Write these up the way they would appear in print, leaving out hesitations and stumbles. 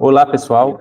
Olá, pessoal.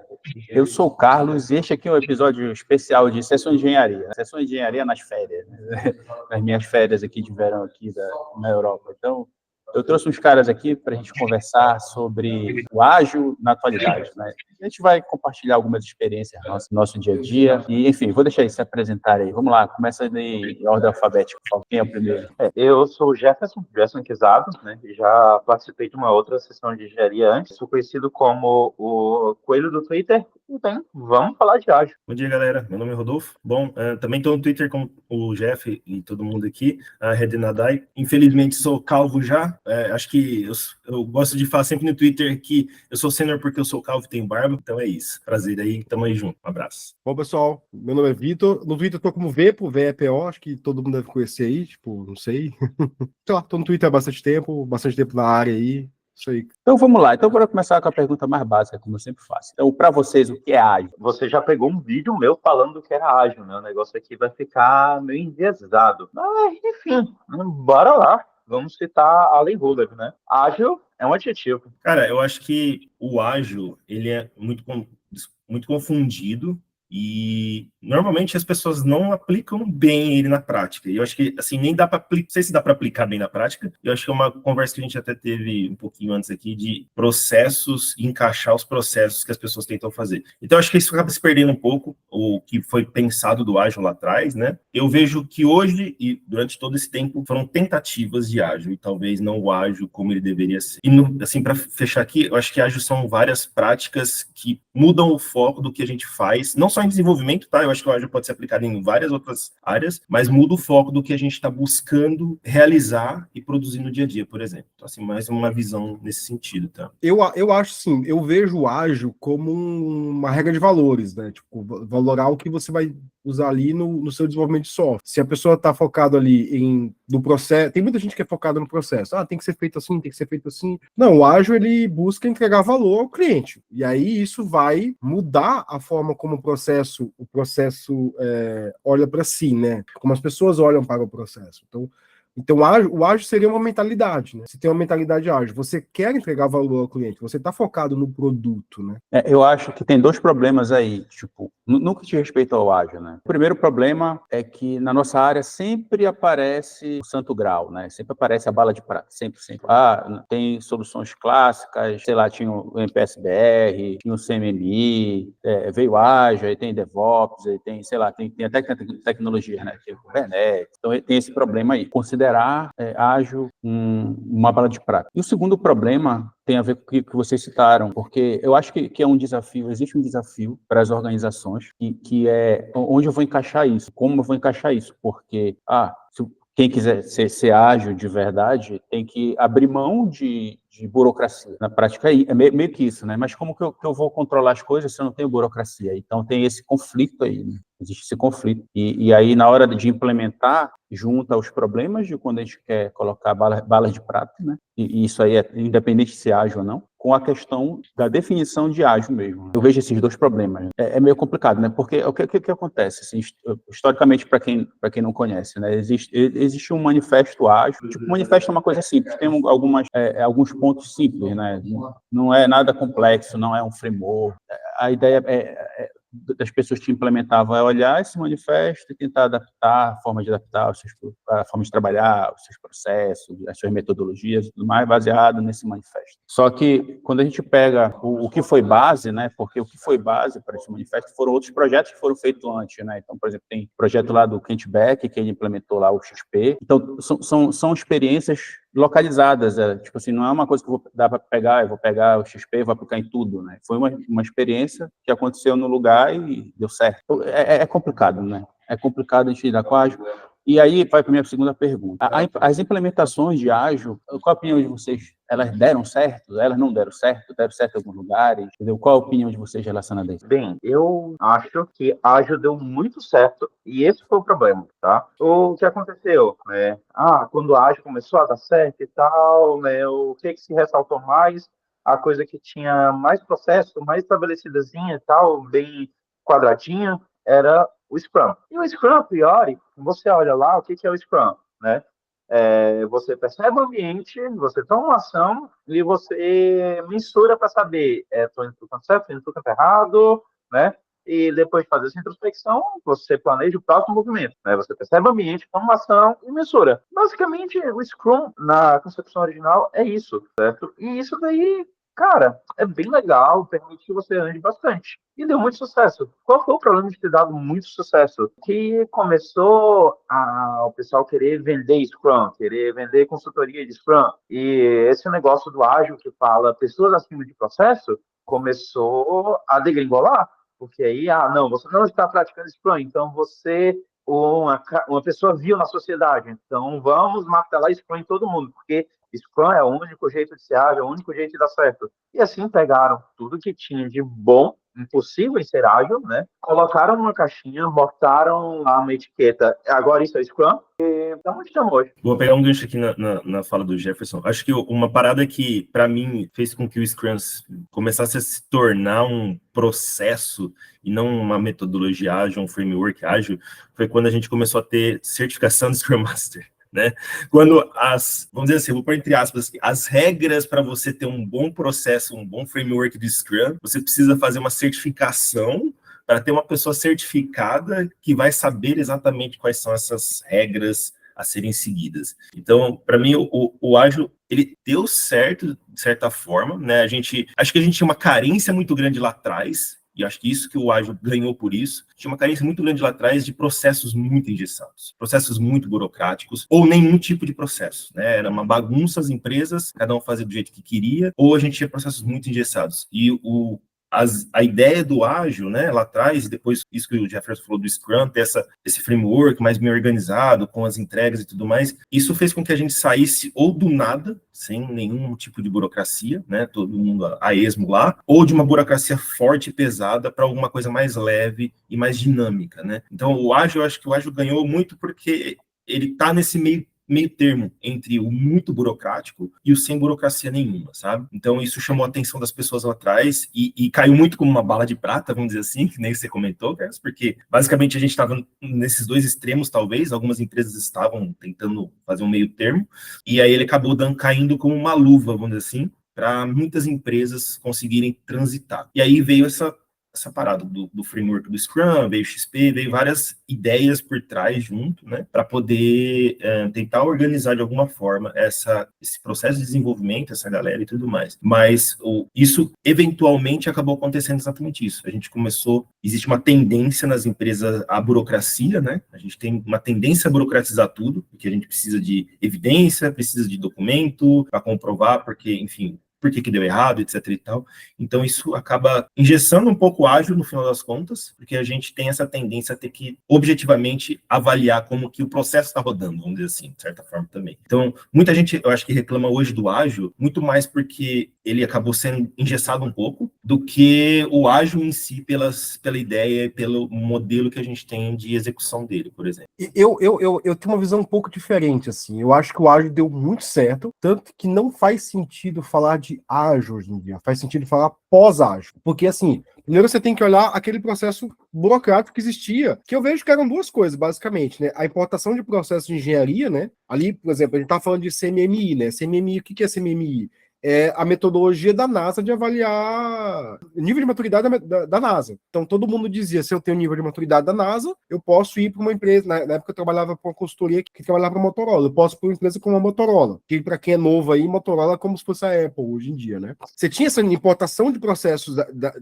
Eu sou o Carlos e este aqui é um episódio especial de Sessão de Engenharia. Sessão de Engenharia nas férias, né? Nas minhas férias aqui de verão aqui na Europa. Então, eu trouxe uns caras aqui para a gente conversar sobre o ágil na atualidade, né? A gente vai compartilhar algumas experiências no nosso dia a dia. E, enfim, vou deixar eles se apresentarem aí. Vamos lá, começa em ordem alfabética. Quem é o primeiro? Eu sou o Jefferson Quezado, né? Já participei de uma outra sessão de engenharia antes. Sou conhecido como o Coelho do Twitter. Então, vamos falar de ágil. Bom dia, galera. Meu nome é Rodolfo. Bom, também estou no Twitter com o Jeff e todo mundo aqui, a Rede Nadai. Infelizmente, sou calvo já. Acho que eu gosto de falar sempre no Twitter que eu sou sênior porque eu sou calvo e tenho barba. Então é isso. Prazer aí. Tamo aí junto. Um abraço. Bom, pessoal, meu nome é Vitor. No Twitter eu tô como Vepo, VEPO, acho que todo mundo deve conhecer aí, tipo, não sei. Sei lá, tô no Twitter há bastante tempo na área aí. Isso aí. Então vamos lá. Então, bora começar com a pergunta mais básica, como eu sempre faço. Então, para vocês, o que é ágil? Você já pegou um vídeo meu falando que era ágil, né? O negócio aqui vai ficar meio enviesado. Mas, enfim, bora lá. Vamos citar a Lei Ruler, né? Ágil é um adjetivo. Cara, eu acho que o ágil, ele é muito confundido e normalmente as pessoas não aplicam bem ele na prática. E eu acho que, assim, nem dá para aplicar, não sei se dá para aplicar bem na prática. Eu acho que é uma conversa que a gente até teve um pouquinho antes aqui de processos, encaixar os processos que as pessoas tentam fazer. Então, eu acho que isso acaba se perdendo um pouco, o que foi pensado do ágil lá atrás, né? Eu vejo que hoje e durante todo esse tempo foram tentativas de ágil e talvez não o ágil como ele deveria ser. E, assim, para fechar aqui, eu acho que ágil são várias práticas que mudam o foco do que a gente faz, não só em desenvolvimento, tá? Eu acho que o ágil pode ser aplicado em várias outras áreas, mas muda o foco do que a gente está buscando realizar e produzir no dia a dia, por exemplo. Então, assim, mais uma visão nesse sentido, tá? Eu acho, sim, eu vejo o ágil como uma regra de valores, né? Tipo, valorar o que você vai usar ali no seu desenvolvimento de software. Se a pessoa está focada ali no processo, tem muita gente que é focada no processo. Tem que ser feito assim, tem que ser feito assim. Não, o ágil, ele busca entregar valor ao cliente. E aí isso vai mudar a forma como o processo olha para si, né? Como as pessoas olham para o processo. Então o ágil seria uma mentalidade, né? Você tem uma mentalidade ágil, você quer entregar valor ao cliente, você está focado no produto, né? Eu acho que tem dois problemas aí, tipo, nunca te respeito ao ágil, né? O primeiro problema é que na nossa área sempre aparece o santo grau, né? Sempre aparece a bala de prata, sempre. Tem soluções clássicas, sei lá, tinha o MPSBR, tinha o CMMI, veio ágil, aí tem DevOps, aí tem, sei lá, tem até tecnologia, né? Tem o Kubernetes, então tem esse problema aí. Considerar ágil uma bala de prata. E o segundo problema tem a ver com o que vocês citaram, porque eu acho que é um desafio, existe um desafio para as organizações, que é onde eu vou encaixar isso, como eu vou encaixar isso, porque, quem quiser ser ágil de verdade tem que abrir mão de burocracia. Na prática é meio que isso, né? Mas como que eu vou controlar as coisas se eu não tenho burocracia? Então tem esse conflito aí, né? Existe esse conflito. E aí, na hora de implementar, junta os problemas de quando a gente quer colocar balas de prata, né? E isso aí é independente de se ágil ou não, com a questão da definição de ágil mesmo, né? Eu vejo esses dois problemas. É meio complicado, né? Porque o que acontece? Assim, historicamente, para quem não conhece, né? Existe um manifesto ágil. Tipo, um manifesto é uma coisa simples, tem alguns pontos simples, né? Não é nada complexo, não é um framework. A ideia das pessoas que implementavam é olhar esse manifesto e tentar adaptar a forma de adaptar a forma de trabalhar, os seus processos, as suas metodologias e tudo mais, baseado nesse manifesto. Só que, quando a gente pega o que foi base, né, porque o que foi base para esse manifesto foram outros projetos que foram feitos antes, né? Então, por exemplo, tem projeto lá do Kent Beck, que ele implementou lá o XP. Então, são experiências localizadas, tipo assim, não é uma coisa que eu vou dar para pegar, eu vou pegar o XP e vou aplicar em tudo, né? Foi uma experiência que aconteceu no lugar e deu certo. É complicado, né? É complicado a gente lidar com ágil. E aí vai para a minha segunda pergunta. As implementações de ágil, qual a opinião de vocês? Elas deram certo? Elas não deram certo? Deram certo em alguns lugares? Entendeu? Qual a opinião de vocês relacionada a isso? Bem, eu acho que ágil deu muito certo e esse foi o problema, tá? O que aconteceu, né? Quando a ágil começou a dar certo e tal, né? O que se ressaltou mais? A coisa que tinha mais processo, mais estabelecidazinha e tal, bem quadradinha, era o Scrum. E o Scrum, a priori, você olha lá, o que é o Scrum, né? Você percebe o ambiente, você toma uma ação e você mensura para saber, estou indo para o canto certo, estou indo para o canto errado, né? E depois de fazer essa introspecção, você planeja o próximo movimento, né? Você percebe o ambiente, toma uma ação e mensura. Basicamente, o Scrum, na concepção original, é isso, certo? E isso daí, cara, é bem legal, permite que você ande bastante. E deu muito sucesso. Qual foi o problema de ter dado muito sucesso? Que começou o pessoal querer vender Scrum, querer vender consultoria de Scrum. E esse negócio do ágil que fala pessoas acima de processo começou a degringolar. Porque aí, não, você não está praticando Scrum, então uma pessoa viu na sociedade, então vamos martelar Scrum em todo mundo, porque Scrum é o único jeito de ser ágil, é o único jeito de dar certo. E assim pegaram tudo que tinha de bom, impossível em ser ágil, né? Colocaram numa caixinha, botaram lá uma etiqueta, agora isso é Scrum, e dá onde estamos hoje. Vou pegar um gancho aqui na fala do Jefferson. Acho que uma parada que, para mim, fez com que o Scrum começasse a se tornar um processo e não uma metodologia ágil, um framework ágil, foi quando a gente começou a ter certificação de Scrum Master. Né? Quando vamos dizer assim, vou pôr entre aspas, as regras para você ter um bom processo, um bom framework de Scrum, você precisa fazer uma certificação para ter uma pessoa certificada que vai saber exatamente quais são essas regras a serem seguidas. Então, para mim, o ágil, ele deu certo, de certa forma, né? Acho que a gente tinha uma carência muito grande lá atrás, e acho que isso que o ágil ganhou por isso, tinha uma carência muito grande lá atrás de processos muito engessados, processos muito burocráticos, ou nenhum tipo de processo, né? Era uma bagunça as empresas, cada um fazia do jeito que queria, ou a gente tinha processos muito engessados. E a ideia do ágil, né, lá atrás, e depois isso que o Jefferson falou do Scrum, ter esse framework mais bem organizado, com as entregas e tudo mais, isso fez com que a gente saísse ou do nada, sem nenhum tipo de burocracia, né, todo mundo a esmo lá, ou de uma burocracia forte e pesada para alguma coisa mais leve e mais dinâmica, né. Então, eu acho que o ágil ganhou muito porque ele está nesse meio termo entre o muito burocrático e o sem burocracia nenhuma, sabe? Então, isso chamou a atenção das pessoas lá atrás e caiu muito como uma bala de prata, vamos dizer assim, que nem você comentou, Carlos, porque basicamente a gente estava nesses dois extremos, talvez, algumas empresas estavam tentando fazer um meio termo, e aí ele acabou caindo como uma luva, vamos dizer assim, para muitas empresas conseguirem transitar. E aí veio essa parada do framework do Scrum, veio o XP, veio várias ideias por trás junto, né, para poder tentar organizar de alguma forma esse processo de desenvolvimento, essa galera e tudo mais. Mas isso eventualmente acabou acontecendo exatamente isso. A gente existe uma tendência nas empresas à burocracia, né, a gente tem uma tendência a burocratizar tudo, porque a gente precisa de evidência, precisa de documento para comprovar, porque, enfim, por que deu errado, etc e tal. Então, isso acaba engessando um pouco o ágil, no final das contas, porque a gente tem essa tendência a ter que, objetivamente, avaliar como que o processo está rodando, vamos dizer assim, de certa forma também. Então, muita gente, eu acho que reclama hoje do ágil, muito mais porque ele acabou sendo engessado um pouco, do que o ágil em si, pela ideia e pelo modelo que a gente tem de execução dele, por exemplo. Eu tenho uma visão um pouco diferente, assim. Eu acho que o ágil deu muito certo, tanto que não faz sentido falar de ágil hoje em dia, faz sentido falar pós-ágil, porque assim, primeiro você tem que olhar aquele processo burocrático que existia, que eu vejo que eram duas coisas, basicamente, né, a importação de processos de engenharia, né, ali, por exemplo, a gente tá falando de CMMI, né, CMMI, o que é CMMI? É a metodologia da NASA de avaliar o nível de maturidade da NASA. Então, todo mundo dizia, se eu tenho nível de maturidade da NASA, eu posso ir para uma empresa, na época eu trabalhava para uma consultoria que trabalhava para a Motorola, eu posso ir para uma empresa como a Motorola, que para quem é novo aí, Motorola é como se fosse a Apple hoje em dia, né? Você tinha essa importação de processos,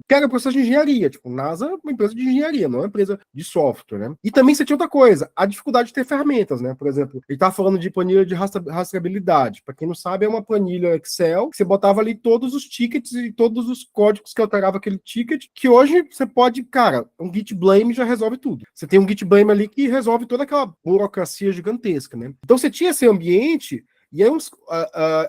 que era processo de engenharia, tipo, NASA é uma empresa de engenharia, não é uma empresa de software, né? E também você tinha outra coisa, a dificuldade de ter ferramentas, né? Por exemplo, ele estava falando de planilha de rastreabilidade, para quem não sabe, é uma planilha Excel, que você botava ali todos os tickets e todos os códigos que alterava aquele ticket, que hoje você pode, cara, um git blame já resolve tudo. Você tem um git blame ali que resolve toda aquela burocracia gigantesca, né? Então você tinha esse ambiente e aí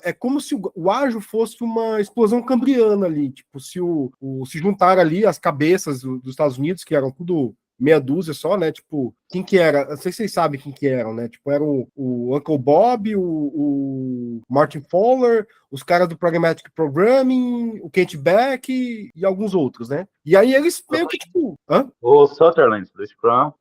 é como se o ágil fosse uma explosão cambriana ali, tipo, se juntar ali as cabeças dos Estados Unidos, que eram tudo meia dúzia só, né? Tipo, quem que era? Não sei se vocês sabem quem que eram, né? Tipo, era o Uncle Bob, o Martin Fowler, os caras do Pragmatic Programming, o Kent Beck e alguns outros, né? E aí eles meio que, tipo... Hã? O Sutherland, do Scrum.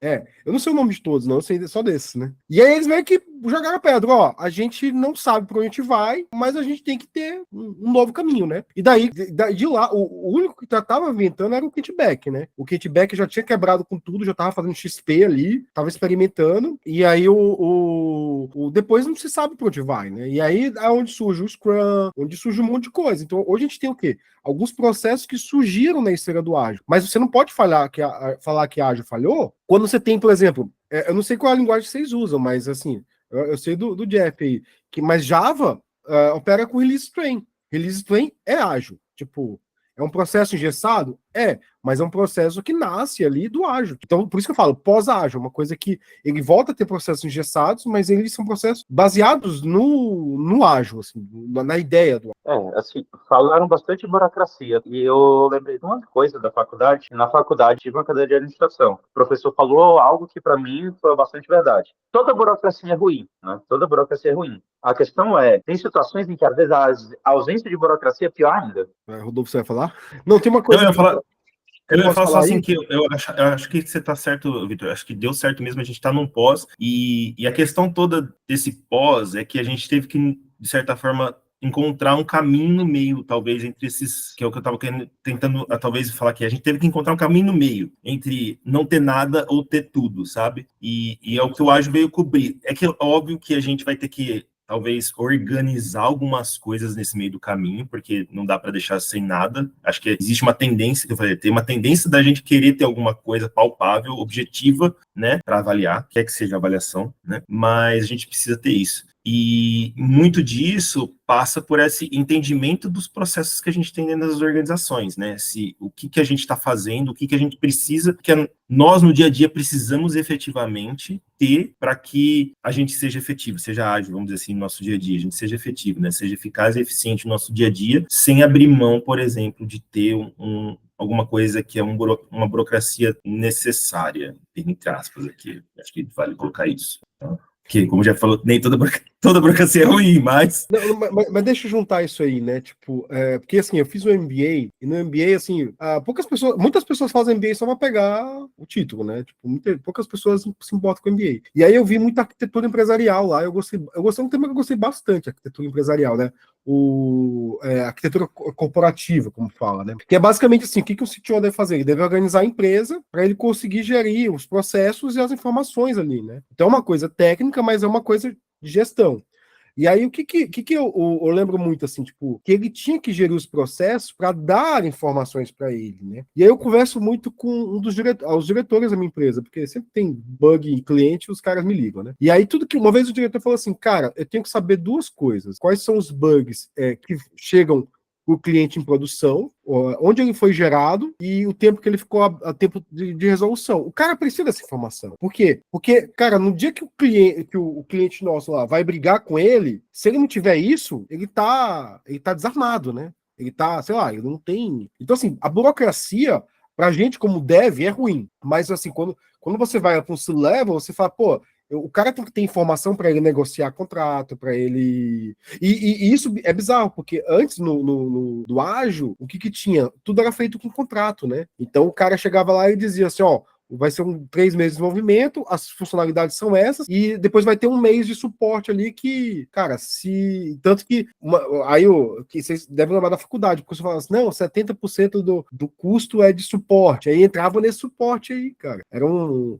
Eu não sei o nome de todos, não, eu sei só desses, né? E aí eles meio que jogaram a pedra, ó, a gente não sabe pra onde a gente vai, mas a gente tem que ter um novo caminho, né? E daí, de lá, o único que tava inventando era o Kent Beck, né? O Kent Beck já tinha quebrado com tudo, já tava fazendo XP ali, tava experimentando, e aí depois não se sabe pra onde vai, né? E aí é onde surge o Scrum, onde surge um monte de coisa. Então hoje a gente tem o quê? Alguns processos que surgiram na esteira do ágil, mas você não pode falar que a ágil falhou quando você tem, por exemplo, eu não sei qual é a linguagem que vocês usam, mas assim, eu sei do Jeff aí, mas Java opera com release train. Release train é ágil, tipo, é um processo engessado? Mas é um processo que nasce ali do ágil. Então, por isso que eu falo, pós-ágil, uma coisa que ele volta a ter processos engessados, mas eles são processos baseados no ágil, assim, na ideia do ágil. Assim, falaram bastante de burocracia, e eu lembrei de uma coisa da faculdade. Na faculdade tive uma cadeira de administração. O professor falou algo que para mim foi bastante verdade. Toda burocracia é ruim, né? Toda burocracia é ruim. A questão tem situações em que às vezes a ausência de burocracia é pior ainda. Rodolfo, você vai falar? Não, tem uma coisa... Eu ia falar só assim que eu acho que você está certo, Vitor. Acho que deu certo mesmo, a gente está num pós, e a questão toda desse pós é que a gente teve que, de certa forma, encontrar um caminho no meio, talvez, entre esses, que é o que eu estava tentando, talvez, falar aqui. A gente teve que encontrar um caminho no meio, entre não ter nada ou ter tudo, sabe? E é o que o ágil veio cobrir. É que óbvio que a gente vai ter que talvez organizar algumas coisas nesse meio do caminho, porque não dá para deixar sem nada. Acho que existe uma tendência, que eu falei, tem uma tendência da gente querer ter alguma coisa palpável, objetiva, né, para avaliar, quer que seja avaliação, né, mas a gente precisa ter isso. E muito disso passa por esse entendimento dos processos que a gente tem dentro das organizações, né? O que a gente está fazendo, o que a gente precisa, que nós no dia a dia precisamos efetivamente ter para que a gente seja efetivo, seja ágil, vamos dizer assim, no nosso dia a dia, a gente seja efetivo, né? Seja eficaz e eficiente no nosso dia a dia, sem abrir mão, por exemplo, de ter alguma coisa que é uma burocracia necessária, entre aspas aqui. Acho que vale colocar isso. Tá? Que, como já falou, nem toda burocracia é ruim, mas... Não, mas deixa eu juntar isso aí, né? Tipo, porque assim, eu fiz o MBA, e no MBA, assim, muitas pessoas fazem MBA só para pegar o título, né? Tipo, poucas pessoas se importam com o MBA. E aí eu vi muita arquitetura empresarial lá, eu gostei um tema que eu gostei bastante, arquitetura empresarial, né? Arquitetura corporativa, como fala, né? Que é basicamente assim, o que o CTO deve fazer? Ele deve organizar a empresa para ele conseguir gerir os processos e as informações ali, né? Então é uma coisa técnica, mas é uma coisa de gestão. E aí, o que eu lembro muito, assim, tipo, que ele tinha que gerir os processos para dar informações para ele, né? E aí eu converso muito com os diretores da minha empresa, porque sempre tem bug em cliente e os caras me ligam, né? E aí, uma vez o diretor falou assim, cara, eu tenho que saber duas coisas. Quais são os bugs que chegam o cliente em produção, onde ele foi gerado e o tempo que ele ficou a tempo de resolução. O cara precisa dessa informação. Por quê? Porque, cara, no dia que o cliente nosso lá vai brigar com ele, se ele não tiver isso, ele tá desarmado, né? Ele tá, sei lá, ele não tem... Então, assim, a burocracia, pra gente como dev, é ruim. Mas, assim, quando você vai para um C-level, você fala, pô, o cara tem que ter informação para ele negociar contrato, para ele... E isso é bizarro, porque antes do ágil, o que tinha? Tudo era feito com contrato, né? Então o cara chegava lá e dizia assim, ó, vai ser 3 meses de desenvolvimento, as funcionalidades são essas, e depois vai ter 1 mês de suporte ali que, cara, tanto que que vocês devem lembrar da faculdade, porque você fala assim, não, 70% do custo é de suporte, aí entrava nesse suporte aí, cara.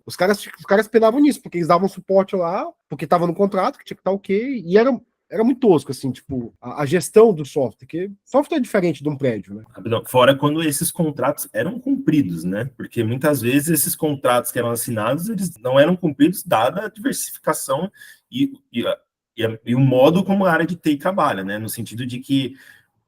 Os caras penavam nisso, porque eles davam suporte lá, porque estava no contrato, que tinha que estar ok, e era muito tosco, assim, tipo, a gestão do software, porque software é diferente de um prédio, né? Fora quando esses contratos eram cumpridos, né? Porque muitas vezes esses contratos que eram assinados, eles não eram cumpridos, dada a diversificação e o modo como a área de TI trabalha, né? No sentido de que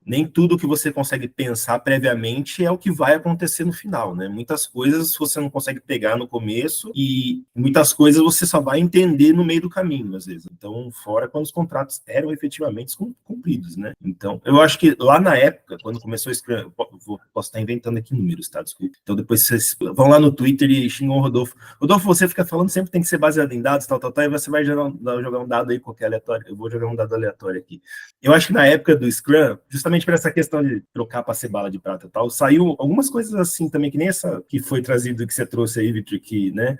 nem tudo que você consegue pensar previamente é o que vai acontecer no final, né? Muitas coisas você não consegue pegar no começo e muitas coisas você só vai entender no meio do caminho, às vezes. Então, fora quando os contratos eram efetivamente cumpridos, né? Então, eu acho que lá na época, quando começou a Scrum, posso estar inventando aqui números, tá? Desculpa. Então, depois vocês vão lá no Twitter e xingam o Rodolfo. Rodolfo, você fica falando sempre tem que ser baseado em dados, tal, e você vai jogar um dado aí qualquer aleatório. Eu vou jogar um dado aleatório aqui. Eu acho que na época do Scrum, justamente por essa questão de trocar para ser bala de prata e tal, saiu algumas coisas assim também, que nem essa que foi trazido, que você trouxe aí, Victor, que, né,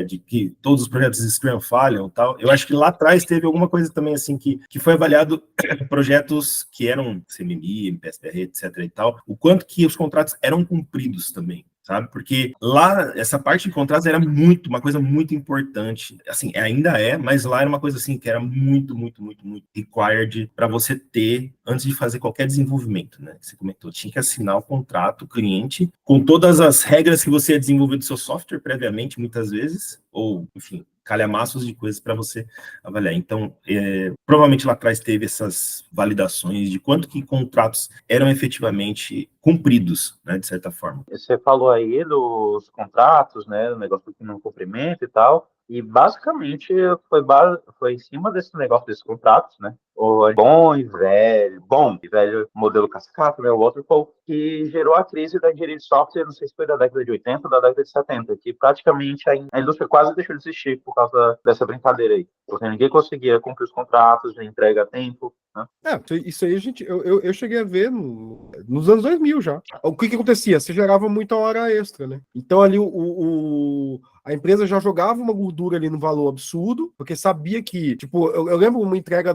de que todos os projetos de Scrum falham e tal. Eu acho que lá atrás teve alguma coisa também assim que foi avaliado projetos que eram CMMI, MPSBR, etc e tal, o quanto que os contratos eram cumpridos também, sabe? Porque lá, essa parte de contratos era uma coisa muito importante, assim, ainda é, mas lá era uma coisa assim, que era muito required para você ter, antes de fazer qualquer desenvolvimento, né? Você comentou, tinha que assinar o contrato, o cliente, com todas as regras que você ia desenvolver do seu software previamente, muitas vezes, ou, enfim, calhamaços de coisas para você avaliar. Então, provavelmente lá atrás teve essas validações de quanto que contratos eram efetivamente cumpridos, né, de certa forma. Você falou aí dos contratos, do negócio do não cumprimento e tal, e basicamente foi em cima desse negócio desses contratos, né? O bom e velho modelo cascata, né? O Waterfall, que gerou a crise da engenharia de software, não sei se foi da década de 80 ou da década de 70, que praticamente a indústria quase deixou de existir por causa dessa brincadeira aí. Porque ninguém conseguia cumprir os contratos de entrega a tempo, né? Isso aí, gente, eu cheguei a ver nos anos 2000 já. O que acontecia? Você gerava muita hora extra, né? Então ali a empresa já jogava uma gordura ali no valor absurdo, porque sabia que, tipo, eu lembro uma entrega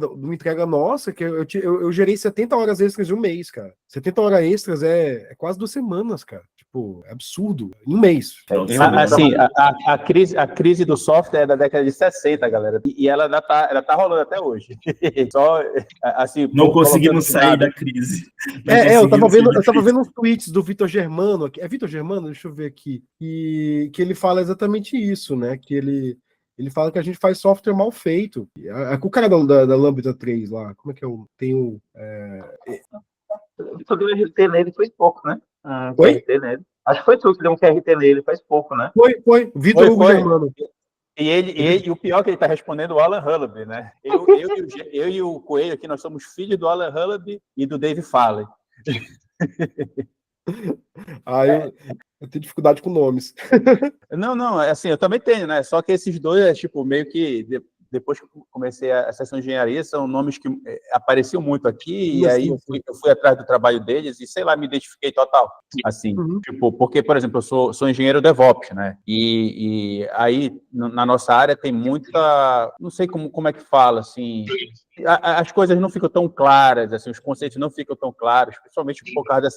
nossa, que eu gerei 70 horas extras em um mês, cara. 70 horas extras é quase 2 semanas, cara. Tipo, é absurdo. Em um mês. Assim, a crise do software é da década de 60, galera. E ela ainda tá rolando até hoje. Só, assim, não conseguimos sair da crise. Eu tava vendo uns tweets do Vitor Germano. É Vitor Germano? Deixa eu ver aqui. Que ele fala exatamente isso, né? Que ele fala que a gente faz software mal feito. O cara da Lambda 3 lá, como é que é o... Tem o... Tu deu RT nele faz pouco, né? Oi? QRT nele. Acho que foi tu que deu um QRT nele faz pouco, né? Foi. Vitor Hugo Germano. E o pior é que ele está respondendo o Alan Hullaby, né? Eu e o Coelho aqui, nós somos filhos do Alan Hullaby e do Dave Farley. Eu tenho dificuldade com nomes. Não, assim, eu também tenho, né? Só que esses dois, tipo, meio que depois que eu comecei a sessão de engenharia, são nomes que apareciam muito aqui, e aí eu fui atrás do trabalho deles e, sei lá, me identifiquei total, assim, tipo, porque, por exemplo, eu sou engenheiro DevOps, né, e aí, na nossa área tem muita, não sei como é que fala, assim, as coisas não ficam tão claras, assim, os conceitos não ficam tão claros, principalmente por causa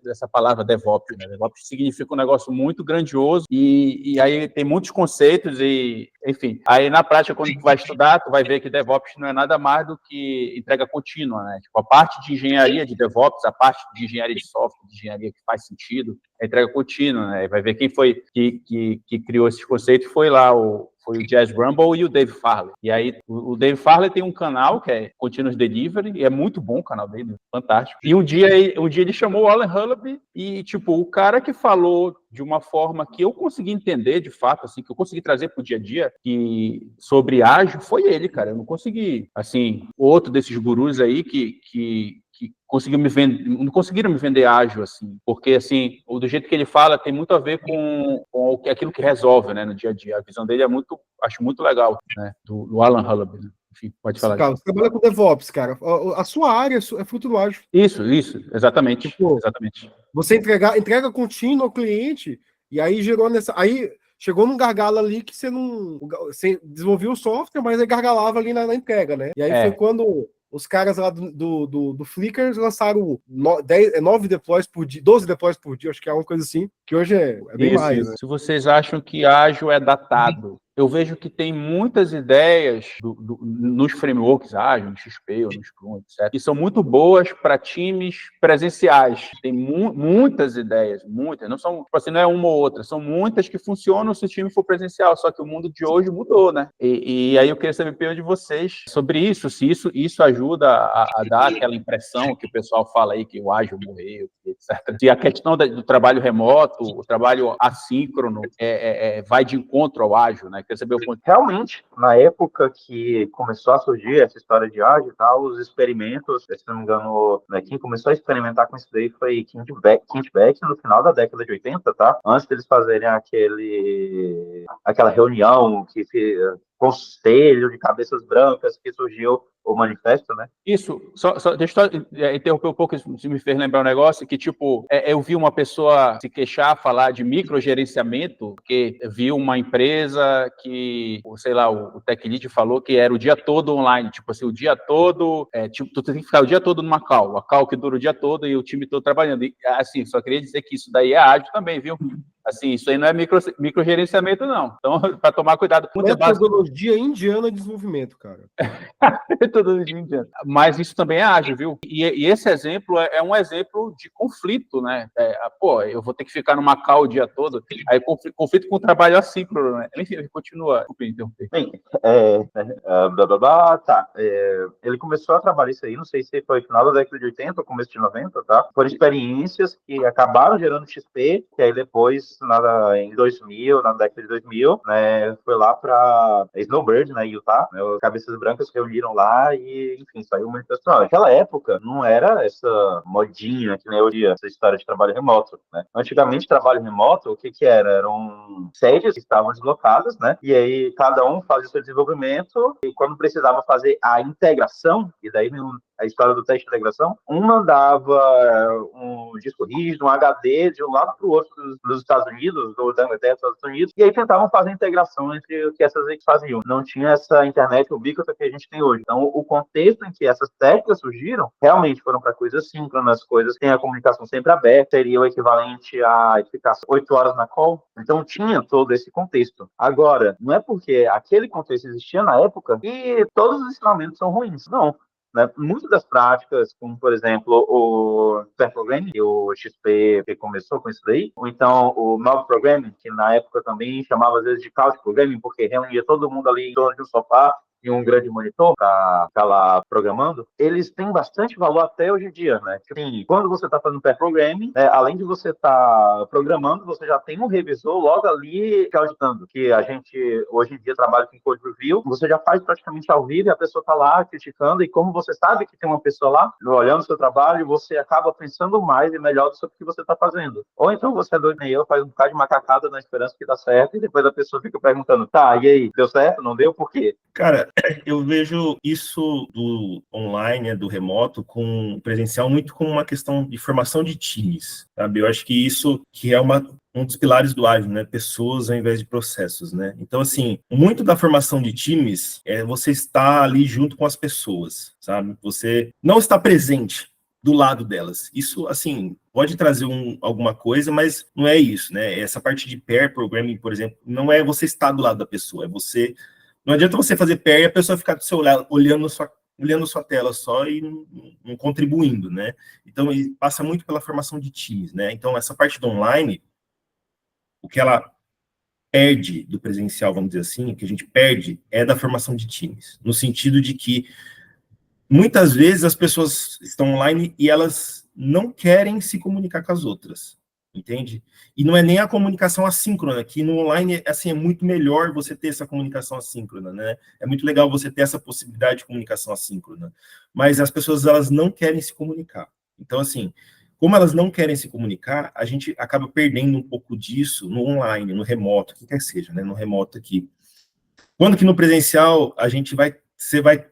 dessa palavra DevOps, né? DevOps significa um negócio muito grandioso e aí tem muitos conceitos e, enfim, aí na prática, quando tu vai estudar, tu vai ver que DevOps não é nada mais do que entrega contínua, né? Tipo, a parte de engenharia de DevOps, a parte de engenharia de software, de engenharia que faz sentido, é entrega contínua, né? E vai ver quem foi que criou esses conceitos, foi o Jez Rumble e o Dave Farley. E aí, o Dave Farley tem um canal que é Continuous Delivery, e é muito bom o canal dele, fantástico. E um dia ele chamou o Alan Hullaby e, tipo, o cara que falou de uma forma que eu consegui entender, de fato, assim, que eu consegui trazer pro dia a dia, sobre ágil, foi ele, cara. Eu não consegui, assim, outro desses gurus aí que não conseguiram me vender ágil, assim, porque, assim, do jeito que ele fala, tem muito a ver com aquilo que resolve, né, no dia a dia. A visão dele acho muito legal, né, do Alan Hullaby, né? Enfim, pode falar. Cara, você trabalha com DevOps, cara. A sua área é fruto do ágil. Isso, exatamente. Tipo, exatamente. Você entrega contínua ao cliente, e aí aí chegou num gargalo ali que você desenvolveu o software, mas aí gargalava ali na entrega, né? E aí foi quando os caras lá do Flickr lançaram 9 deploys por dia, 12 deploys por dia, acho que é uma coisa assim, que hoje é bem mais. Né? Se vocês acham que ágil é datado, eu vejo que tem muitas ideias nos frameworks ágil, no XP ou no Scrum, etc., que são muito boas para times presenciais. Tem muitas ideias, muitas. Não são, tipo assim, não é uma ou outra, são muitas que funcionam se o time for presencial, só que o mundo de hoje mudou, né? E aí eu queria saber a opinião de vocês sobre isso, se isso ajuda a dar aquela impressão que o pessoal fala aí que o ágil morreu, etc. Se a questão do trabalho remoto, o trabalho assíncrono, vai de encontro ao ágil, né? Quer saber o ponto. Realmente, na época que começou a surgir essa história de ágil e tal, os experimentos, se não me engano, né, quem começou a experimentar com isso daí foi Kent Beck no final da década de 80, tá? Antes deles fazerem aquela reunião conselho de cabeças brancas que surgiu o manifesto, né? Isso, deixa eu interromper um pouco, isso me fez lembrar um negócio, que tipo, eu vi uma pessoa se queixar, falar de microgerenciamento, porque viu uma empresa que, sei lá, o Tech Lead falou que era o dia todo online, tipo assim, o dia todo, tipo, tu tem que ficar o dia todo numa call, a call que dura o dia todo e o time todo trabalhando. E, assim, só queria dizer que isso daí é ágil também, viu? Assim, isso aí não é microgerenciamento, não. Então, para tomar cuidado. Metodologia indiana de desenvolvimento, cara. Mas isso também é ágil, viu? E esse exemplo é um exemplo de conflito, né? Eu vou ter que ficar numa call o dia todo, aí conflito com o trabalho assíncrono, né? Enfim, continua. Bem, tá. Ele começou a trabalhar isso aí, não sei se foi final da década de 80 ou começo de 90, tá? Foram experiências que acabaram gerando XP, que aí depois, em 2000, na década de 2000, né, foi lá para Snowbird, né, Utah, né, os cabeças brancas se reuniram lá e, enfim, saiu uma manifestação. Naquela época, não era essa modinha que nem hoje, essa história de trabalho remoto, né? Antigamente, trabalho remoto, o que era? Eram sedes que estavam deslocadas, né? E aí, cada um fazia o seu desenvolvimento e quando precisava fazer a integração, e daí a história do teste de integração, um mandava um disco rígido, um HD de um lado para o outro dos Estados Unidos, ou da Inglaterra, dos Estados Unidos, e aí tentavam fazer a integração entre o que essas equipes faziam. Não tinha essa internet ubíquita que a gente tem hoje. Então, o contexto em que essas técnicas surgiram, realmente foram para coisas síncronas, coisas que têm a comunicação sempre aberta, seria o equivalente a ficar 8 horas na call. Então, tinha todo esse contexto. Agora, não é porque aquele contexto existia na época que todos os ensinamentos são ruins. Não. Né? Muitas das práticas, como, por exemplo, o Pair Programming, que o XP que começou com isso daí, ou então o Mob Programming, que na época também chamava às vezes de Couch Programming, porque reunia todo mundo ali em torno de um sofá e um grande monitor para ficar lá programando, eles têm bastante valor até hoje em dia, né? Assim, quando você está fazendo pair programming, além de você estar programando, você já tem um revisor logo ali te auditando, que a gente hoje em dia trabalha com code review, você já faz praticamente ao vivo e a pessoa está lá criticando, e como você sabe que tem uma pessoa lá olhando o seu trabalho, você acaba pensando mais e melhor sobre o que você está fazendo. Ou então você é doido nem eu, faz um bocado de macacada na esperança que dá certo, e depois a pessoa fica perguntando, tá, e aí, deu certo? Não deu? Por quê? Cara, eu vejo isso do online, do remoto, com o presencial, muito como uma questão de formação de times, sabe? Eu acho que isso que é um dos pilares do ágil, né? Pessoas ao invés de processos, né? Então, assim, muito da formação de times é você estar ali junto com as pessoas, sabe? Você não está presente do lado delas. Isso, assim, pode trazer alguma coisa, mas não é isso, né? Essa parte de pair programming, por exemplo, não é você estar do lado da pessoa, é você... Não adianta você fazer pair e a pessoa ficar do seu lado, olhando sua tela só e não contribuindo, né? Então, passa muito pela formação de times, né? Então, essa parte do online, o que ela perde do presencial, vamos dizer assim, o que a gente perde é da formação de times, no sentido de que muitas vezes as pessoas estão online e elas não querem se comunicar com as outras. Entende? E não é nem a comunicação assíncrona, que no online, assim, é muito melhor você ter essa comunicação assíncrona, né? É muito legal você ter essa possibilidade de comunicação assíncrona. Mas as pessoas, elas não querem se comunicar. Então, assim, como elas não querem se comunicar, a gente acaba perdendo um pouco disso no online, no remoto, o que quer que seja, né? No remoto aqui. Quando que no presencial, você vai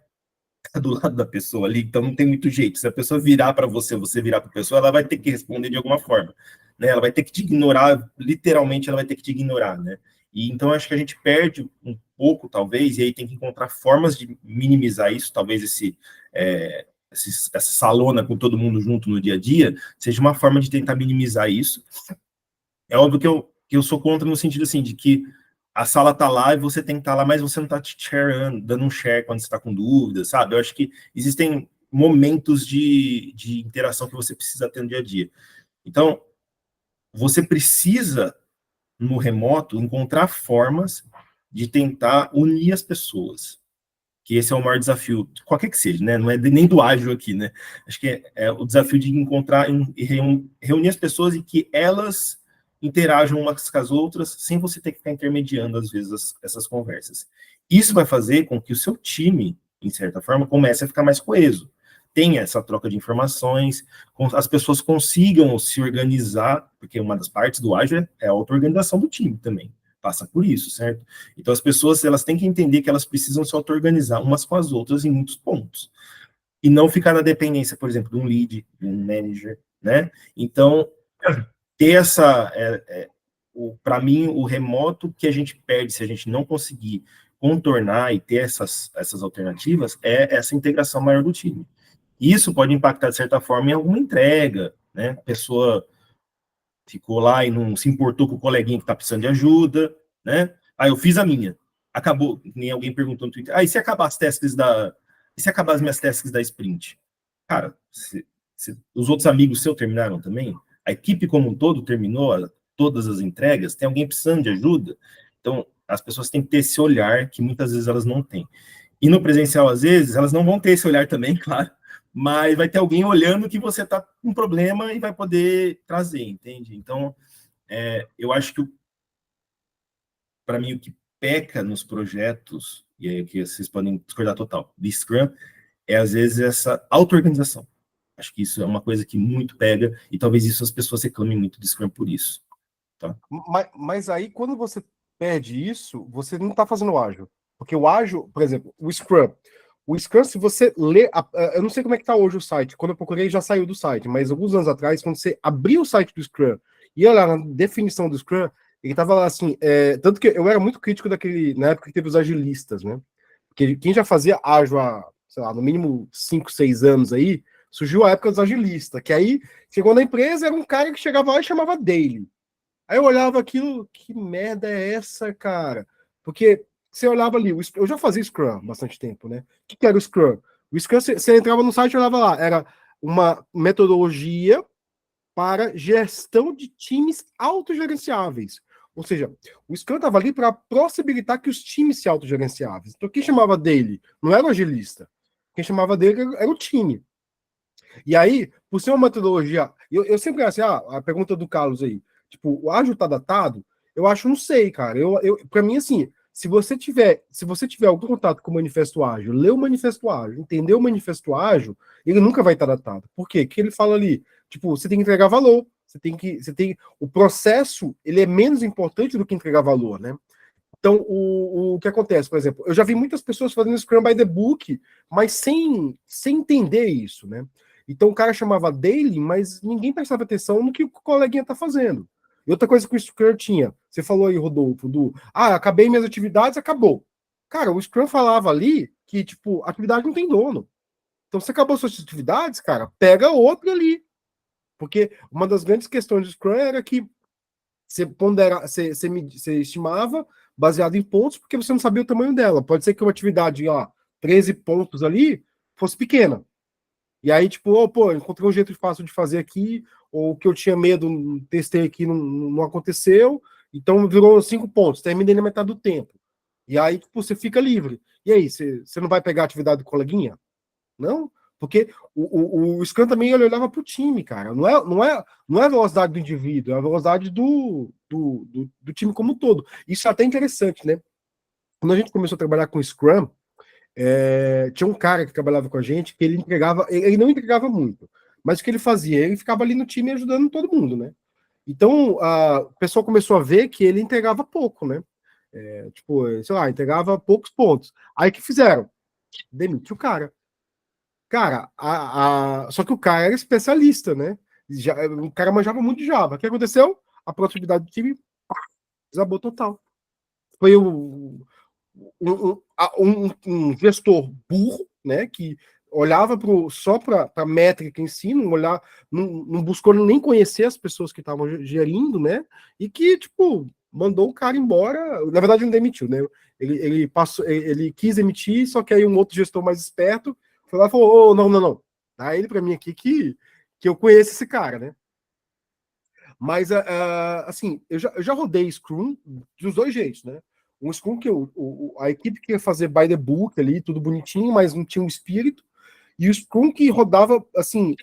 do lado da pessoa ali, então não tem muito jeito. Se a pessoa virar para você virar para a pessoa, ela vai ter que responder de alguma forma, né? Ela vai ter que te ignorar, literalmente ela vai ter que te ignorar, né? E então acho que a gente perde um pouco, talvez, e aí tem que encontrar formas de minimizar isso, talvez essa salona com todo mundo junto no dia a dia, seja uma forma de tentar minimizar isso. É óbvio que eu sou contra no sentido assim, de que a sala tá lá e você tem que estar lá, mas você não tá te shareando, dando um share quando você tá com dúvida, sabe? Eu acho que existem momentos de interação que você precisa ter no dia a dia. Então, você precisa, no remoto, encontrar formas de tentar unir as pessoas. Que esse é o maior desafio, qualquer que seja, né? Não é nem do ágil aqui, né? Acho que é o desafio de encontrar e reunir as pessoas e que elas interajam umas com as outras, sem você ter que ficar intermediando, às vezes, essas conversas. Isso vai fazer com que o seu time, em certa forma, comece a ficar mais coeso. Tenha essa troca de informações, as pessoas consigam se organizar, porque uma das partes do ágil é a auto-organização do time também. Passa por isso, certo? Então, as pessoas, elas têm que entender que elas precisam se auto-organizar umas com as outras em muitos pontos. E não ficar na dependência, por exemplo, de um lead, de um manager, né? Então, ter essa... para mim, o remoto que a gente perde se a gente não conseguir contornar e ter essas alternativas é essa integração maior do time. Isso pode impactar, de certa forma, em alguma entrega, né? A pessoa ficou lá e não se importou com o coleguinha que está precisando de ajuda, né? Aí eu fiz a minha. Acabou, nem alguém perguntou no Twitter, e se acabar as tasks e se acabar as minhas tasks da sprint? Cara, os outros amigos seus terminaram também? A equipe como um todo terminou todas as entregas? Tem alguém precisando de ajuda? Então, as pessoas têm que ter esse olhar que muitas vezes elas não têm. E no presencial, às vezes, elas não vão ter esse olhar também, claro, mas vai ter alguém olhando que você está com um problema e vai poder trazer, entende? Então, eu acho que, para mim, o que peca nos projetos, e aí que vocês podem discordar total, de Scrum, é, às vezes, essa auto-organização. Acho que isso é uma coisa que muito pega, e talvez isso as pessoas reclamem muito de Scrum por isso. Tá? Mas aí, quando você perde isso, você não está fazendo ágil. Porque o ágil, por exemplo, o Scrum, se você lê, eu não sei como é que está hoje o site, quando eu procurei já saiu do site, mas alguns anos atrás, quando você abria o site do Scrum e ia lá na definição do Scrum, ele estava lá assim, tanto que eu era muito crítico na época que teve os agilistas, né? Porque quem já fazia ágil há, sei lá, no mínimo 5, 6 anos aí, surgiu a época dos agilistas, que aí chegou na empresa, era um cara que chegava lá e chamava daily. Aí eu olhava aquilo, que merda é essa, cara? Porque você olhava ali, eu já fazia Scrum há bastante tempo, né? O que era o Scrum? O Scrum, você entrava no site e olhava lá, era uma metodologia para gestão de times autogerenciáveis. Ou seja, o Scrum estava ali para possibilitar que os times se autogerenciáveis. Então, quem chamava dele não era o agilista. Quem chamava dele era o time. E aí, por ser uma metodologia... Eu sempre assim, a pergunta do Carlos aí, tipo, o ágil tá datado? Eu acho, não sei, cara. Para mim, assim, se você tiver algum contato com o Manifesto Ágil, lê o Manifesto Ágil, entender o Manifesto Ágil, ele nunca vai estar datado. Por quê? Porque ele fala ali, tipo, você tem que entregar valor, o processo, ele é menos importante do que entregar valor, né? Então, o que acontece, por exemplo, eu já vi muitas pessoas fazendo Scrum by the Book, mas sem entender isso, né? Então, o cara chamava daily, mas ninguém prestava atenção no que o coleguinha tá fazendo. E outra coisa que o Scrum tinha, você falou aí, Rodolfo, acabei minhas atividades, acabou. Cara, o Scrum falava ali que, tipo, atividade não tem dono. Então, você acabou suas atividades, cara, pega outra ali. Porque uma das grandes questões do Scrum era que você estimava baseado em pontos, porque você não sabia o tamanho dela. Pode ser que uma atividade, 13 pontos ali, fosse pequena. E aí, tipo, encontrei um jeito fácil de fazer aqui, ou que eu tinha medo, testei aqui, não aconteceu, então virou 5 pontos, terminei na metade do tempo. E aí, tipo, você fica livre. E aí, você não vai pegar a atividade do coleguinha? Não? Porque o Scrum também ele olhava para o time, cara. Não é a velocidade do indivíduo, é a velocidade do time como um todo. Isso é até interessante, né? Quando a gente começou a trabalhar com Scrum, tinha um cara que trabalhava com a gente que ele não entregava muito, mas o que ele fazia? Ele ficava ali no time ajudando todo mundo, né? Então, o pessoal começou a ver que ele entregava pouco, né? Tipo, sei lá, entregava poucos pontos. Aí o que fizeram? Demitiu o cara. Cara, só que o cara era especialista, né? O cara manjava muito de Java. O que aconteceu? A produtividade do time desabou total. Foi um gestor burro, né? Que olhava só para a métrica em si, não buscou nem conhecer as pessoas que estavam gerindo, né? E que, tipo, mandou o cara embora. Na verdade, não demitiu, né? Ele quis emitir, só que aí um outro gestor mais esperto foi lá e falou: oh, não. Dá ele para mim aqui que eu conheço esse cara, né? Mas, assim, eu já rodei Scrum dos dois jeitos, né? Um Scrum que a equipe queria fazer by the book ali, tudo bonitinho, mas não tinha um espírito. E o Scrum que rodava, assim,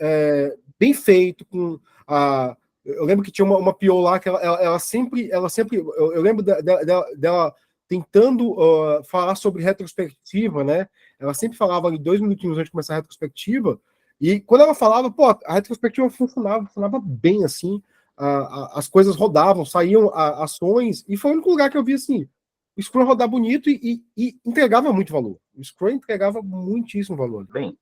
bem feito, com a... Eu lembro que tinha uma PO lá que ela sempre eu lembro dela tentando falar sobre retrospectiva, né? Ela sempre falava ali 2 minutinhos antes de começar a retrospectiva, e quando ela falava, pô, a retrospectiva funcionava bem, assim, as coisas rodavam, saíam ações, e foi o único lugar que eu vi, assim, o Scrum rodar bonito e entregava muito valor. O Scrum entregava muitíssimo valor. Bem,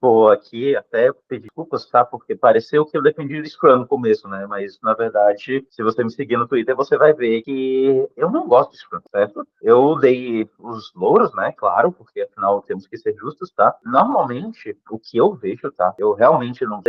vou aqui até pedir desculpas, tá? Porque pareceu que eu defendi o Scrum no começo, né? Mas, na verdade, se você me seguir no Twitter, você vai ver que eu não gosto de Scrum, certo? Eu dei os louros, né? Claro, porque afinal temos que ser justos, tá? Normalmente, o que eu vejo, tá? Eu realmente não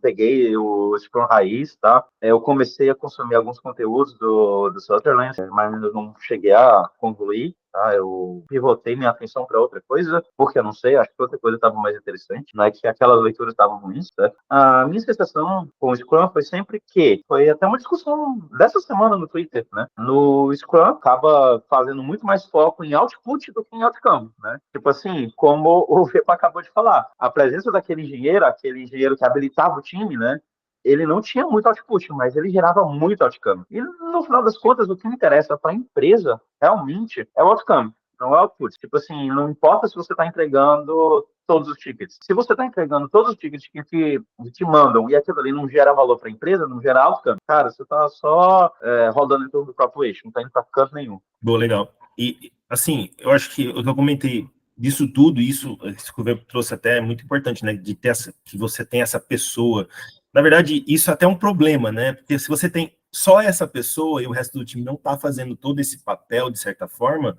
peguei o Scrum raiz, tá? Eu comecei a consumir alguns conteúdos do Sutherland, mas eu não cheguei a concluir. Tá, eu pivotei minha atenção para outra coisa, porque eu não sei, acho que outra coisa estava mais interessante, não é que aquelas leituras estavam ruins, tá? A minha sensação com o Scrum foi sempre que, foi até uma discussão dessa semana no Twitter, né? No Scrum acaba fazendo muito mais foco em output do que em outcome, né? Tipo assim, como o Vepa acabou de falar, a presença daquele engenheiro que habilitava o time, né? Ele não tinha muito output, mas ele gerava muito outcome. E no final das contas, o que interessa para a empresa realmente é o outcome, não é o output. Tipo assim, não importa se você está entregando todos os tickets. Se você está entregando todos os tickets que te mandam e aquilo ali não gera valor para a empresa, não gera outcome, cara, você está só rodando em torno do próprio eixo, não está indo para canto nenhum. Boa, legal. E, assim, eu acho que o que eu comentei disso tudo, isso que o Weber trouxe até é muito importante, né, de ter que você tem essa pessoa. Na verdade, isso até é um problema, né, porque se você tem só essa pessoa e o resto do time não está fazendo todo esse papel, de certa forma,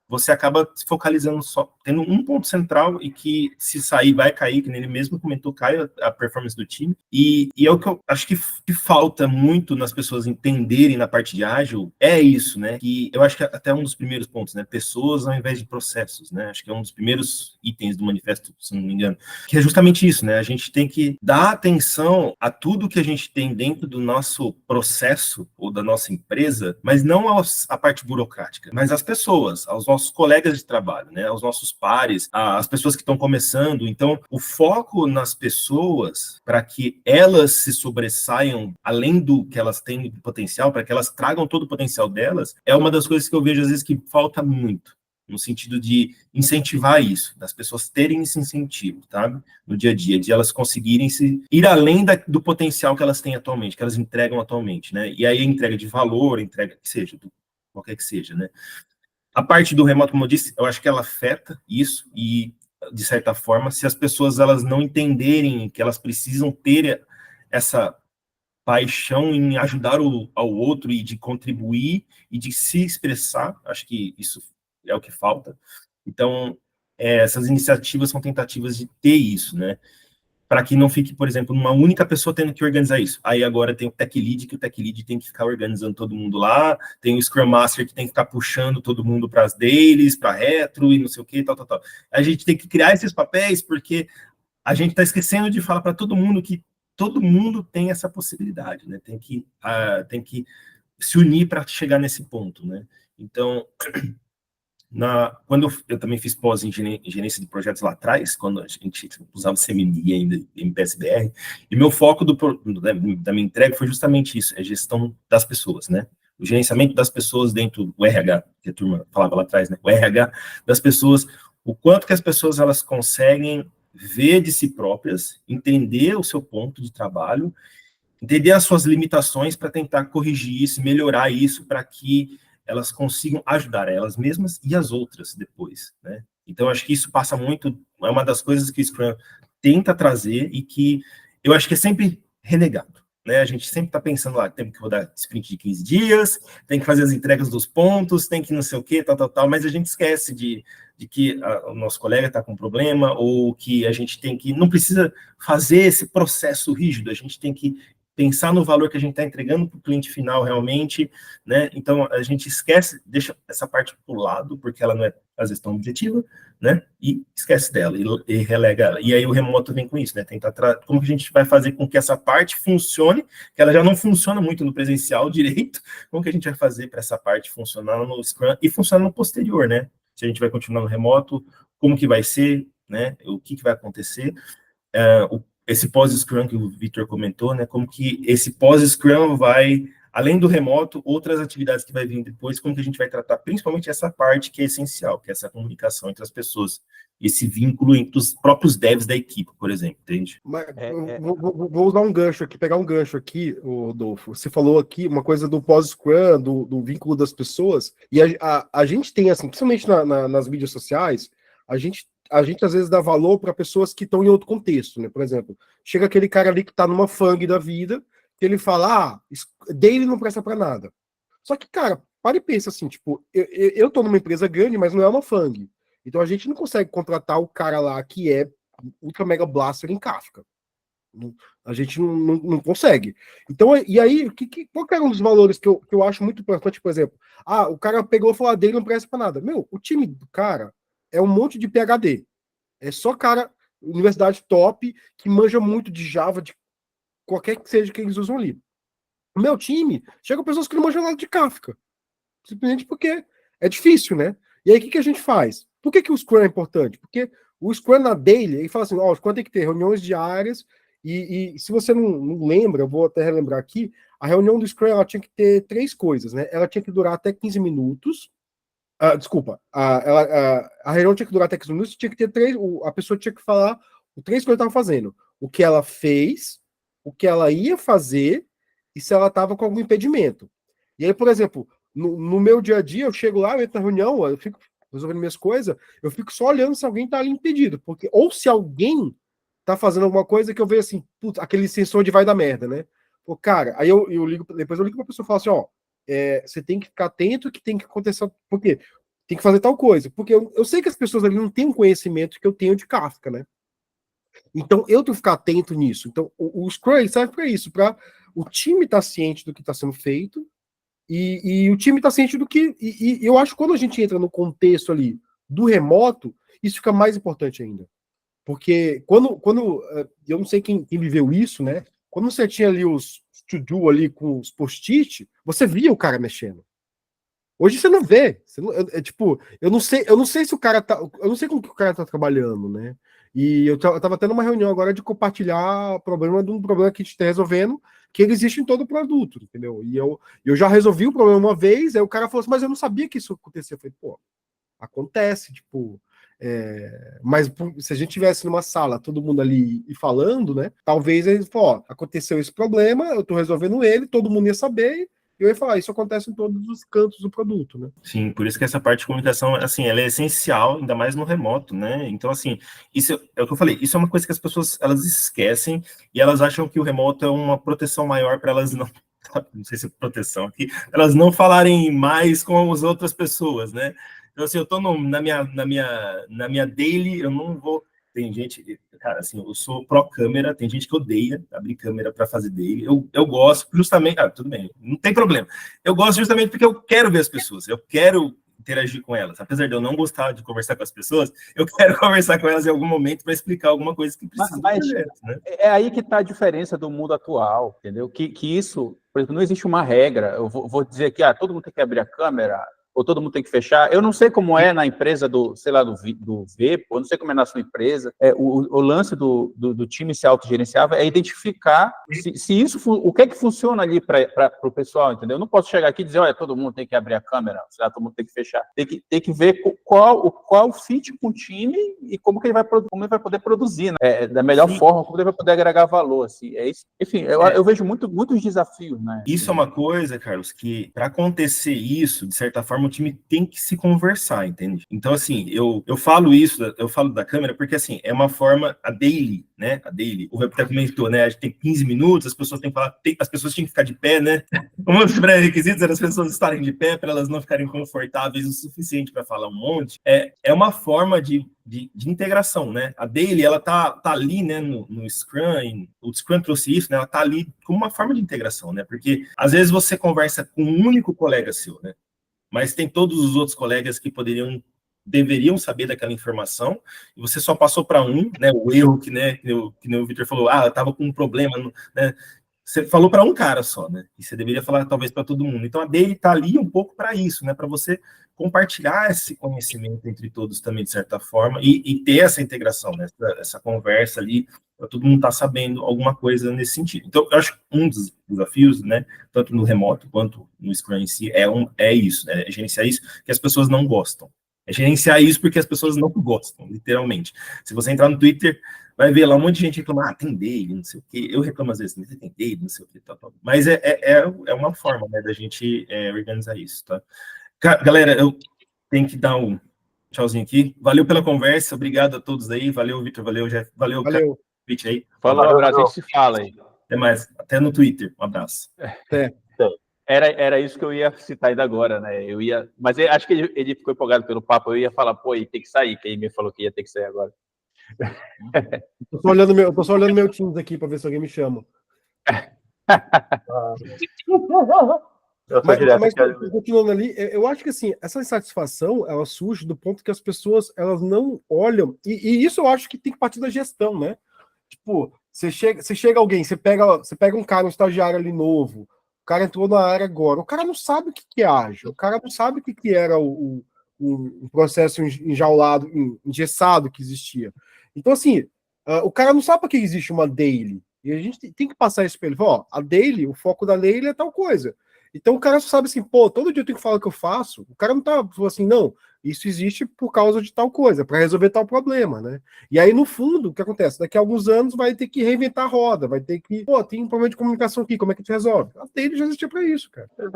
você acaba se focalizando só, tendo um ponto central e que se sair vai cair, que ele mesmo comentou, cai a performance do time, e é o que eu acho que falta muito nas pessoas entenderem na parte de ágil, é isso, né, que eu acho que até um dos primeiros pontos, né, pessoas ao invés de processos, né, acho que é um dos primeiros itens do manifesto, se não me engano, que é justamente isso, né, a gente tem que dar atenção a tudo que a gente tem dentro do nosso processo ou da nossa empresa, mas não a parte burocrática, mas as pessoas, aos nossos colegas de trabalho, né, aos nossos pares, as pessoas que estão começando. Então, o foco nas pessoas para que elas se sobressaiam além do que elas têm de potencial, para que elas tragam todo o potencial delas, é uma das coisas que eu vejo às vezes que falta muito, no sentido de incentivar isso, das pessoas terem esse incentivo, sabe? No dia a dia, de elas conseguirem ir além do potencial que elas têm atualmente, que elas entregam atualmente, né? E aí a entrega de valor, entrega que seja, qualquer que seja, né? A parte do remoto, como eu disse, eu acho que ela afeta isso e, de certa forma, se as pessoas elas não entenderem que elas precisam ter essa paixão em ajudar ao outro e de contribuir e de se expressar, acho que isso é o que falta. Então, essas iniciativas são tentativas de ter isso, né? Para que não fique, por exemplo, uma única pessoa tendo que organizar isso. Aí agora tem o Tech Lead, que o Tech Lead tem que ficar organizando todo mundo lá, tem o Scrum Master que tem que ficar puxando todo mundo para as dailies, para retro e não sei o que, tal. A gente tem que criar esses papéis porque a gente está esquecendo de falar para todo mundo que todo mundo tem essa possibilidade, né? Tem que se unir para chegar nesse ponto, né? Então, quando eu também fiz pós em gerência de projetos lá atrás, quando a gente usava CMD ainda, MPSBR, e meu foco da minha entrega foi justamente isso, a gestão das pessoas, né? O gerenciamento das pessoas dentro do RH, que a turma falava lá atrás, né? O RH das pessoas, o quanto que as pessoas elas conseguem ver de si próprias, entender o seu ponto de trabalho, entender as suas limitações para tentar corrigir isso, melhorar isso, para que elas consigam ajudar elas mesmas e as outras depois, né? Então, acho que isso passa muito, é uma das coisas que o Scrum tenta trazer e que eu acho que é sempre renegado, né? A gente sempre está pensando lá, tem que rodar sprint de 15 dias, tem que fazer as entregas dos pontos, tem que não sei o que, tal, mas a gente esquece de que o nosso colega está com problema ou que a gente tem que, não precisa fazer esse processo rígido, a gente tem que pensar no valor que a gente está entregando para o cliente final realmente, né? Então, a gente esquece, deixa essa parte para o lado, porque ela não é, às vezes, tão objetiva, né? E esquece dela, e relega ela. E aí o remoto vem com isso, né? Tentar como que a gente vai fazer com que essa parte funcione, que ela já não funciona muito no presencial direito, como que a gente vai fazer para essa parte funcionar no Scrum e funcionar no posterior, né? Se a gente vai continuar no remoto, como que vai ser, né? O que vai acontecer. Esse pós-Scrum que o Victor comentou, né? Como que esse pós-Scrum vai, além do remoto, outras atividades que vai vir depois, como que a gente vai tratar principalmente essa parte que é essencial, que é essa comunicação entre as pessoas, esse vínculo entre os próprios devs da equipe, por exemplo, entende? Mas, vou usar um gancho aqui, pegar um gancho aqui, Rodolfo. Você falou aqui uma coisa do pós-Scrum, do vínculo das pessoas, e a gente tem, assim, principalmente nas mídias sociais, a gente às vezes dá valor para pessoas que estão em outro contexto, né? Por exemplo, chega aquele cara ali que está numa FANG da vida, que ele fala, daily não presta para nada. Só que, cara, para e pensa assim, tipo, eu tô numa empresa grande, mas não é uma FANG. Então a gente não consegue contratar o cara lá que é Ultra Mega Blaster em Kafka. A gente não consegue. Então, e aí, qual que era um dos valores que eu acho muito importante, por exemplo? O cara pegou e falou, dele não presta para nada. Meu, o time do cara é um monte de PhD. É só cara, universidade top, que manja muito de Java, de qualquer que seja que eles usam ali. O meu time chega pessoas que não manjam nada de Kafka. Simplesmente porque é difícil, né? E aí, o que a gente faz? Por que o Scrum é importante? Porque o Scrum na daily, ele fala assim, o Scrum tem que ter reuniões diárias, e se você não lembra, eu vou até relembrar aqui, a reunião do Scrum, ela tinha que ter 3 coisas, né? Ela tinha que durar até 15 minutos, desculpa, a reunião tinha que durar até 15 minutos, tinha que ter 3, a pessoa tinha que falar 3 coisas que ela estava fazendo. O que ela fez, o que ela ia fazer, e se ela estava com algum impedimento. E aí, por exemplo, no meu dia a dia, eu chego lá, eu entro na reunião, eu fico resolvendo minhas coisas, eu fico só olhando se alguém está ali impedido, porque, ou se alguém tá fazendo alguma coisa que eu vejo assim, putz, aquele sensor de vai dar merda, né? Pô, cara, aí eu ligo, depois eu ligo pra pessoa e falo assim, você tem que ficar atento que tem que acontecer, porque tem que fazer tal coisa, porque eu sei que as pessoas ali não têm um conhecimento que eu tenho de Kafka, né? Então eu tenho que ficar atento nisso. Então o Scrum serve para isso, para o time estar ciente do que está sendo feito e o time está ciente do que. E eu acho que quando a gente entra no contexto ali do remoto, isso fica mais importante ainda. Porque quando eu não sei quem viveu isso, né? Quando você tinha ali os to-do ali com os post-it, você via o cara mexendo. Hoje você não vê. Tipo, eu não sei se o cara tá. Eu não sei como que o cara tá trabalhando, né? E eu tava tendo uma reunião agora de compartilhar o problema de um problema que a gente está resolvendo, que ele existe em todo o produto, entendeu? E eu já resolvi o problema uma vez, aí o cara falou assim, mas eu não sabia que isso acontecia. Eu falei, pô, acontece, tipo. Mas se a gente tivesse numa sala, todo mundo ali e falando, né? Talvez eles falou, aconteceu esse problema, eu tô resolvendo ele, todo mundo ia saber, e eu ia falar, isso acontece em todos os cantos do produto, né? Sim, por isso que essa parte de comunicação, assim, ela é essencial, ainda mais no remoto, né? Então, assim, isso é o que eu falei, isso é uma coisa que as pessoas, elas esquecem, e elas acham que o remoto é uma proteção maior para elas não sei se é proteção aqui, elas não falarem mais com as outras pessoas, né? Então, assim, eu tô na minha daily, eu não vou. Tem gente, cara, assim, eu sou pró-câmera, tem gente que odeia abrir câmera para fazer daily. Eu gosto justamente. Tudo bem, não tem problema. Eu gosto justamente porque eu quero ver as pessoas, eu quero interagir com elas. Apesar de eu não gostar de conversar com as pessoas, eu quero conversar com elas em algum momento para explicar alguma coisa que precisa. Mas né? É aí que está a diferença do mundo atual, entendeu? Que isso, por exemplo, não existe uma regra. Eu vou dizer que todo mundo tem que abrir a câmera, ou todo mundo tem que fechar. Eu não sei como é na empresa do Vepo, eu não sei como é na sua empresa. O lance do time se autogerenciável é identificar se isso, o que é que funciona ali para o pessoal, entendeu? Eu não posso chegar aqui e dizer, olha, todo mundo tem que abrir a câmera, todo mundo tem que fechar. Tem que ver qual fit com o time e como ele vai poder produzir, né? Da melhor forma, como ele vai poder agregar valor, assim. É isso. Enfim, eu vejo muitos desafios, né? Isso é uma coisa, Carlos, que para acontecer isso, de certa forma, o time tem que se conversar, entende? Então, assim, eu falo isso, eu falo da câmera, porque, assim, é uma forma, a daily, né? A daily, o Web até comentou, né? A gente tem 15 minutos, as pessoas têm que falar, as pessoas têm que ficar de pé, né? Um dos pré-requisitos era as pessoas estarem de pé para elas não ficarem confortáveis o suficiente para falar um monte. É uma forma de integração, né? A daily, ela tá ali, né, no Scrum, o Scrum trouxe isso, né? Ela tá ali como uma forma de integração, né? Porque, às vezes, você conversa com um único colega seu, né? Mas tem todos os outros colegas que deveriam saber daquela informação, e você só passou para um, né? O erro que o Victor falou, eu tava com um problema, né? Você falou para um cara só, né? E você deveria falar talvez para todo mundo. Então a daily tá ali um pouco para isso, né? Para você compartilhar esse conhecimento entre todos também, de certa forma, e ter essa integração, né? Essa conversa ali, para todo mundo estar sabendo alguma coisa nesse sentido. Então, eu acho que um dos desafios, né? Tanto no remoto quanto no Scrum em si, é isso, né? É gerenciar isso que as pessoas não gostam. É gerenciar isso porque as pessoas não gostam, literalmente. Se você entrar no Twitter, vai ver lá um monte de gente reclamar, tem daily, não sei o quê. Eu reclamo às vezes, tem daily, não sei o quê, tal. Mas é uma forma, né, da gente organizar isso, tá? Galera, eu tenho que dar um tchauzinho aqui. Valeu pela conversa, obrigado a todos aí. Valeu, Victor, valeu, Jeff. Valeu. Convite aí. Falou, um abraço, a gente se fala aí. Até mais, até no Twitter. Um abraço. Até. Era isso que eu ia citar ainda agora, né? Mas acho que ele ficou empolgado pelo papo. Eu ia falar, pô, ele tem que sair, que ele me falou que ia ter que sair agora. Tô só olhando meu Teams aqui para ver se alguém me chama. Mas continuando ali, eu acho que assim, essa insatisfação, ela surge do ponto que as pessoas, elas não olham, e isso eu acho que tem que partir da gestão, né? Tipo, você chega alguém, você pega um cara, um estagiário ali novo, o cara entrou na área agora, o cara não sabe o que é ágil, o cara não sabe o que era o processo enjaulado, engessado que existia. Então, assim, o cara não sabe para que existe uma daily, e a gente tem que passar isso para ele, a daily, o foco da daily é tal coisa. Então o cara só sabe assim, pô, todo dia eu tenho que falar o que eu faço. O cara não tá assim, não, isso existe por causa de tal coisa, para resolver tal problema, né? E aí, no fundo, o que acontece? Daqui a alguns anos vai ter que reinventar a roda, vai ter que, tem um problema de comunicação aqui, como é que tu resolve? A daily já existia para isso, cara. Pois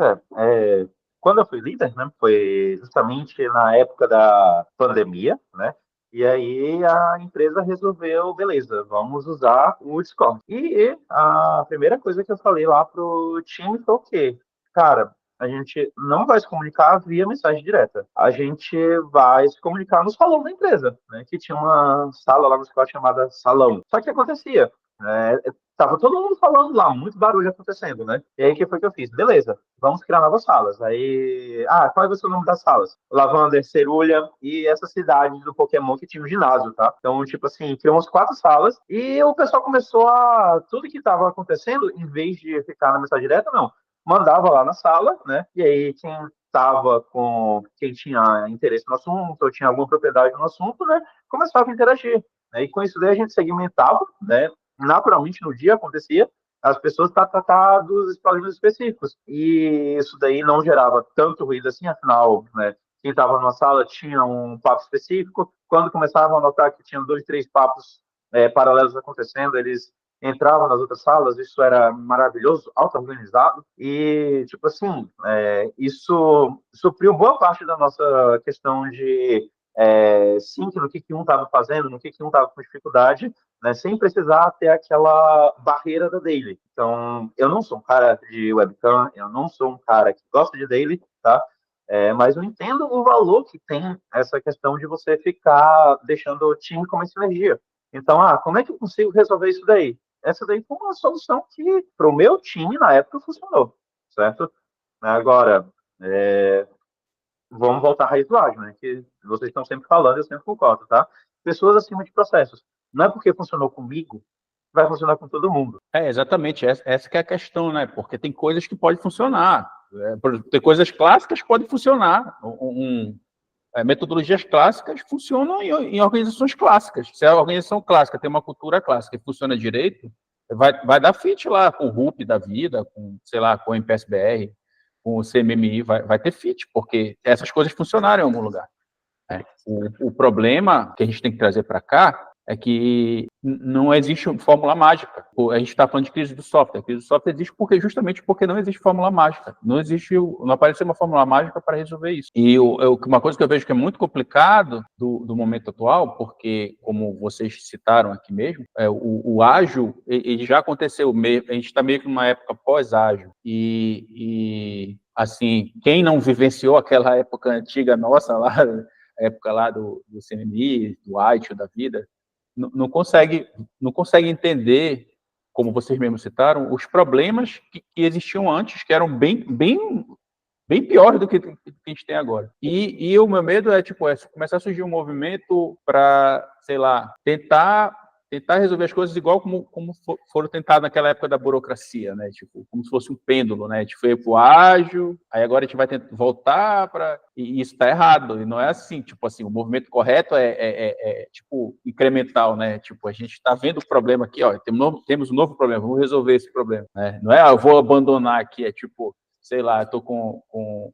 quando eu fui líder, né, foi justamente na época da pandemia, né? E aí a empresa resolveu, beleza, vamos usar o Discord. E a primeira coisa que eu falei lá pro time foi o quê? Cara, a gente não vai se comunicar via mensagem direta. A gente vai se comunicar no salão da empresa, né? Que tinha uma sala lá no Discord chamada Salão. Só que acontecia, tava todo mundo falando lá, muito barulho acontecendo, né? E aí, o que foi que eu fiz? Beleza, vamos criar novas salas. Aí, qual vai ser o nome das salas? Lavander, Cerulha e essa cidade do Pokémon que tinha um ginásio, tá? Então, tipo assim, criamos 4 salas e o pessoal começou tudo que tava acontecendo, em vez de ficar na mensagem direta, não. Mandava lá na sala, né? E aí, quem tinha interesse no assunto, ou tinha alguma propriedade no assunto, né? Começava a interagir. Né? E com isso daí a gente segmentava, né? Naturalmente no dia acontecia, as pessoas tratar dos problemas específicos. E isso daí não gerava tanto ruído assim, afinal, né, quem estava numa sala tinha um papo específico. Quando começavam a notar que tinham 2, 3 papos paralelos acontecendo, eles entravam nas outras salas, isso era maravilhoso, auto-organizado, e, tipo assim, isso supriu boa parte da nossa questão de sync no que um estava fazendo, no que um estava com dificuldade, né, sem precisar ter aquela barreira da daily. Então, eu não sou um cara de webcam, eu não sou um cara que gosta de daily, tá? Mas eu entendo o valor que tem essa questão de você ficar deixando o time com essa energia. Então, como é que eu consigo resolver isso daí? Essa daí foi uma solução que, para o meu time, na época, funcionou, certo? Agora, vamos voltar à raiz do ágil, né? Que vocês estão sempre falando, eu sempre concordo, tá? Pessoas acima de processos. Não é porque funcionou comigo, vai funcionar com todo mundo. Exatamente, essa que é a questão, né? Porque tem coisas que podem funcionar. Tem coisas clássicas que podem funcionar. Metodologias clássicas funcionam em organizações clássicas. Se a organização clássica tem uma cultura clássica e funciona direito, vai dar fit lá com o RUP da vida, com, sei lá, com o MPSBR, com o CMMI, vai ter fit, porque essas coisas funcionaram em algum lugar. O problema que a gente tem que trazer para cá é que não existe fórmula mágica. A gente está falando de crise do software. A crise do software existe justamente porque não existe fórmula mágica. Não apareceu uma fórmula mágica para resolver isso. E uma coisa que eu vejo que é muito complicado do momento atual, porque, como vocês citaram aqui mesmo, o ágil, ele já aconteceu, a gente está meio que numa época pós-ágil. E, assim, quem não vivenciou aquela época antiga nossa lá, a época lá do CMMI, do ITIL, da vida, não consegue entender, como vocês mesmos citaram, os problemas que existiam antes, que eram bem piores do que a gente tem agora. E o meu medo é começar a surgir um movimento para, sei lá, tentar resolver as coisas igual como foram tentadas naquela época da burocracia, né? Como se fosse um pêndulo, né? A gente foi pro ágil, aí agora a gente vai tentar voltar para... E isso está errado, e não é assim. O movimento correto é incremental, né? A gente está vendo o problema aqui, ó, temos um novo problema, vamos resolver esse problema, né? Não é, eu vou abandonar aqui, sei lá, eu tô com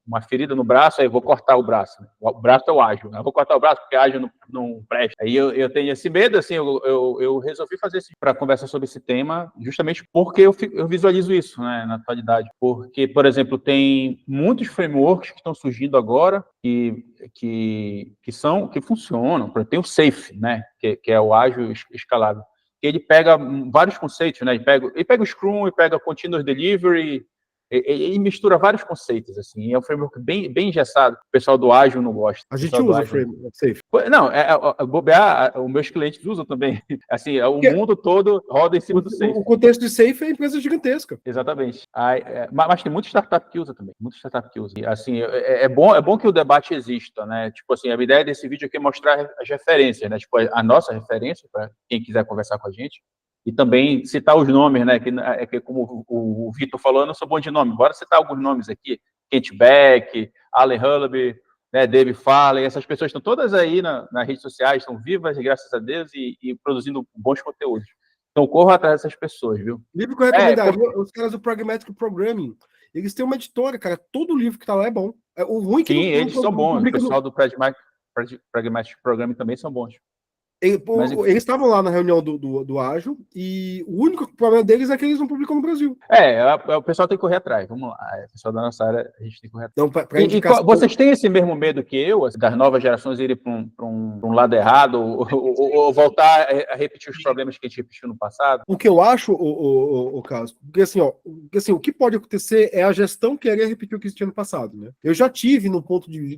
uma ferida no braço, aí eu vou cortar o braço. Né? O braço é o ágil, né? Eu vou cortar o braço porque ágil não presta. Aí eu tenho esse medo, assim, eu resolvi fazer isso para conversar sobre esse tema, justamente porque eu visualizo isso, né, na atualidade. Porque, por exemplo, tem muitos frameworks que estão surgindo agora que funcionam. Por exemplo, tem o SAFe, né, que é o ágil escalável. Ele pega vários conceitos, né? Ele pega o Scrum, ele pega Continuous Delivery, ele mistura vários conceitos, assim, é um framework bem engessado. O pessoal do ágil não gosta. A gente usa o framework Safe. Não, bobear, os meus clientes usam também. Assim, o mundo todo roda em cima do Safe. O contexto de Safe é empresa gigantesca. Exatamente. Mas tem muita startup que usa também. Muita startup que usa. E, assim, é bom que o debate exista, né? A ideia desse vídeo aqui é mostrar as referências, né? A nossa referência, para quem quiser conversar com a gente. E também citar os nomes, né? Que como o Vitor falou, eu não sou bom de nome. Bora citar alguns nomes aqui. Kent Beck, Alan Hullaby, né, Dave Farley, essas pessoas estão todas aí nas redes sociais, estão vivas, graças a Deus, e produzindo bons conteúdos. Então, corra atrás dessas pessoas, viu? Livro que eu recomendaria, os caras do Pragmatic Programming, eles têm uma editora, cara, todo livro que tá lá é bom. O ruim que sim, eles são bons. O pessoal do Pragmatic Programming também são bons. Eles estavam lá na reunião do Ágil e o único problema deles é que eles não publicam no Brasil. O pessoal tem que correr atrás. Vamos lá. O pessoal da nossa área, a gente tem que correr atrás. Então, vocês têm esse mesmo medo que eu, das novas gerações irem para um lado errado ou voltar a repetir os problemas que a gente repetiu no passado? O que eu acho, o Carlos, porque assim, o que pode acontecer é a gestão querer repetir o que existia no passado, né? Eu já tive no ponto de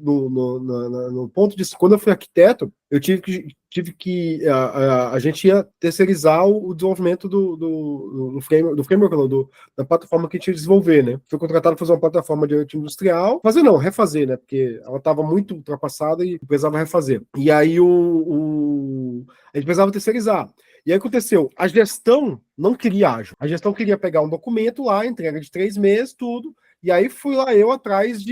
quando eu fui arquiteto, eu tive que a gente ia terceirizar o desenvolvimento do framework, da plataforma que a gente ia desenvolver, né? Foi contratado para fazer uma plataforma de IoT industrial, refazer, né? Porque ela estava muito ultrapassada e precisava refazer. E aí a gente precisava terceirizar. E aí aconteceu, a gestão não queria ágil. A gestão queria pegar um documento lá, entrega de 3 meses, tudo, e aí fui lá eu atrás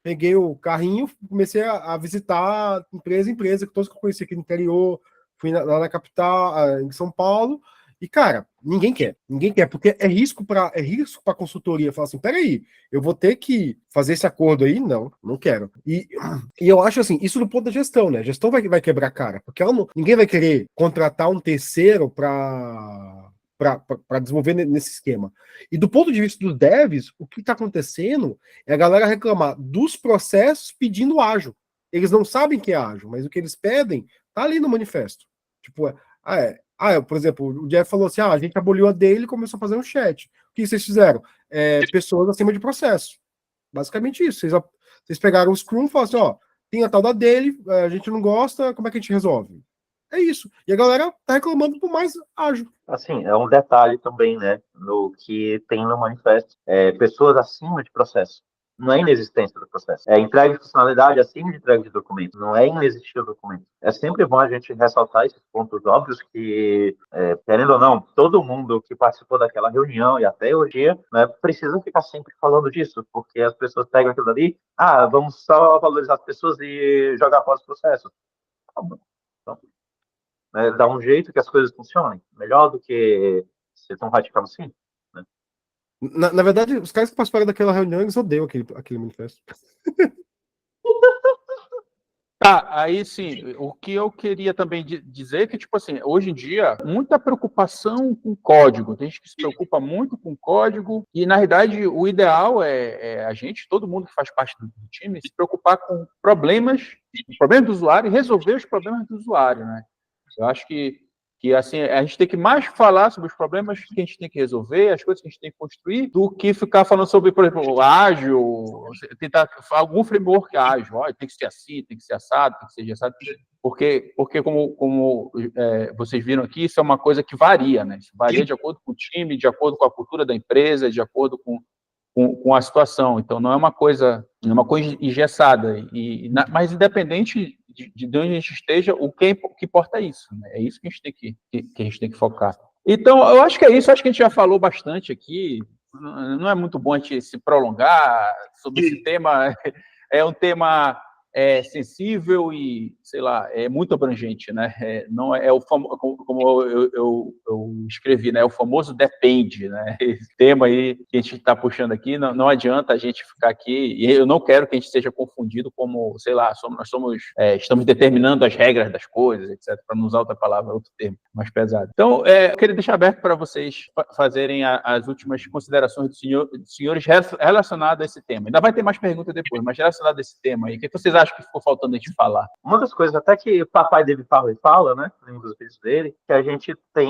peguei o carrinho, comecei a visitar empresa, que todos que eu conheci aqui no interior, fui lá na capital, em São Paulo, e, cara, ninguém quer, porque é risco para a consultoria falar assim, peraí, eu vou ter que fazer esse acordo aí? Não quero. E eu acho assim, isso do ponto da gestão, né? A gestão vai quebrar a cara, porque ninguém vai querer contratar um terceiro para desenvolver nesse esquema. E do ponto de vista dos devs, o que está acontecendo é a galera reclamar dos processos pedindo ágil. Eles não sabem que é ágil, mas o que eles pedem tá ali no manifesto. Por exemplo, o Jeff falou assim, a gente aboliu a daily e começou a fazer um chat. O que vocês fizeram? Pessoas acima de processo. Basicamente isso. Vocês pegaram o Scrum e falaram assim, tem a tal da daily, a gente não gosta, como é que a gente resolve? É isso. E a galera tá reclamando por mais ágil. Assim, é um detalhe também, né, no que tem no manifesto. Pessoas acima de processo. Não é inexistência do processo. É entrega de funcionalidade acima de entrega de documento. Não é inexistir o documento. É sempre bom a gente ressaltar esses pontos óbvios que, querendo ou não, todo mundo que participou daquela reunião e até hoje, né, precisa ficar sempre falando disso, porque as pessoas pegam aquilo ali, vamos só valorizar as pessoas e jogar fora os processos. Então, dá um jeito que as coisas funcionem. Melhor do que ser tão radical assim. Né? Na verdade, os caras que participaram daquela reunião, eles odeiam aquele manifesto. Aí sim, o que eu queria também dizer é que, tipo assim, hoje em dia, muita preocupação com código, tem gente que se preocupa muito com código, e na realidade o ideal é a gente, todo mundo que faz parte do time, se preocupar com problemas do usuário e resolver os problemas do usuário, né? Eu acho que assim, a gente tem que mais falar sobre os problemas que a gente tem que resolver, as coisas que a gente tem que construir, do que ficar falando sobre, por exemplo, ágil, tentar algum framework ágil, tem que ser assim, tem que ser assado, tem que ser assado, porque como vocês viram aqui, isso é uma coisa que varia, né? Isso varia de acordo com o time, de acordo com a cultura da empresa, de acordo com a situação. Então, não é uma coisa engessada. Mas, independente de onde a gente esteja, o que importa é isso. Né? É isso que a gente tem que focar. Então, eu acho que é isso. Acho que a gente já falou bastante aqui. Não é muito bom a gente se prolongar sobre esse tema. É um tema sensível e, sei lá, é muito abrangente, né? Não é o famoso, como eu escrevi, né? É o famoso depende, né? Esse tema aí que a gente está puxando aqui, não adianta a gente ficar aqui, e eu não quero que a gente seja confundido como, sei lá, estamos determinando as regras das coisas, etc., para não usar outra palavra, outro termo mais pesado. Então, eu queria deixar aberto para vocês fazerem as últimas considerações dos senhores relacionadas a esse tema. Ainda vai ter mais perguntas depois, mas relacionado a esse tema aí, o que vocês acham que ficou faltando a gente falar? Uma das coisas até que papai dele fala, né, em um dos vídeos dele, que a gente tem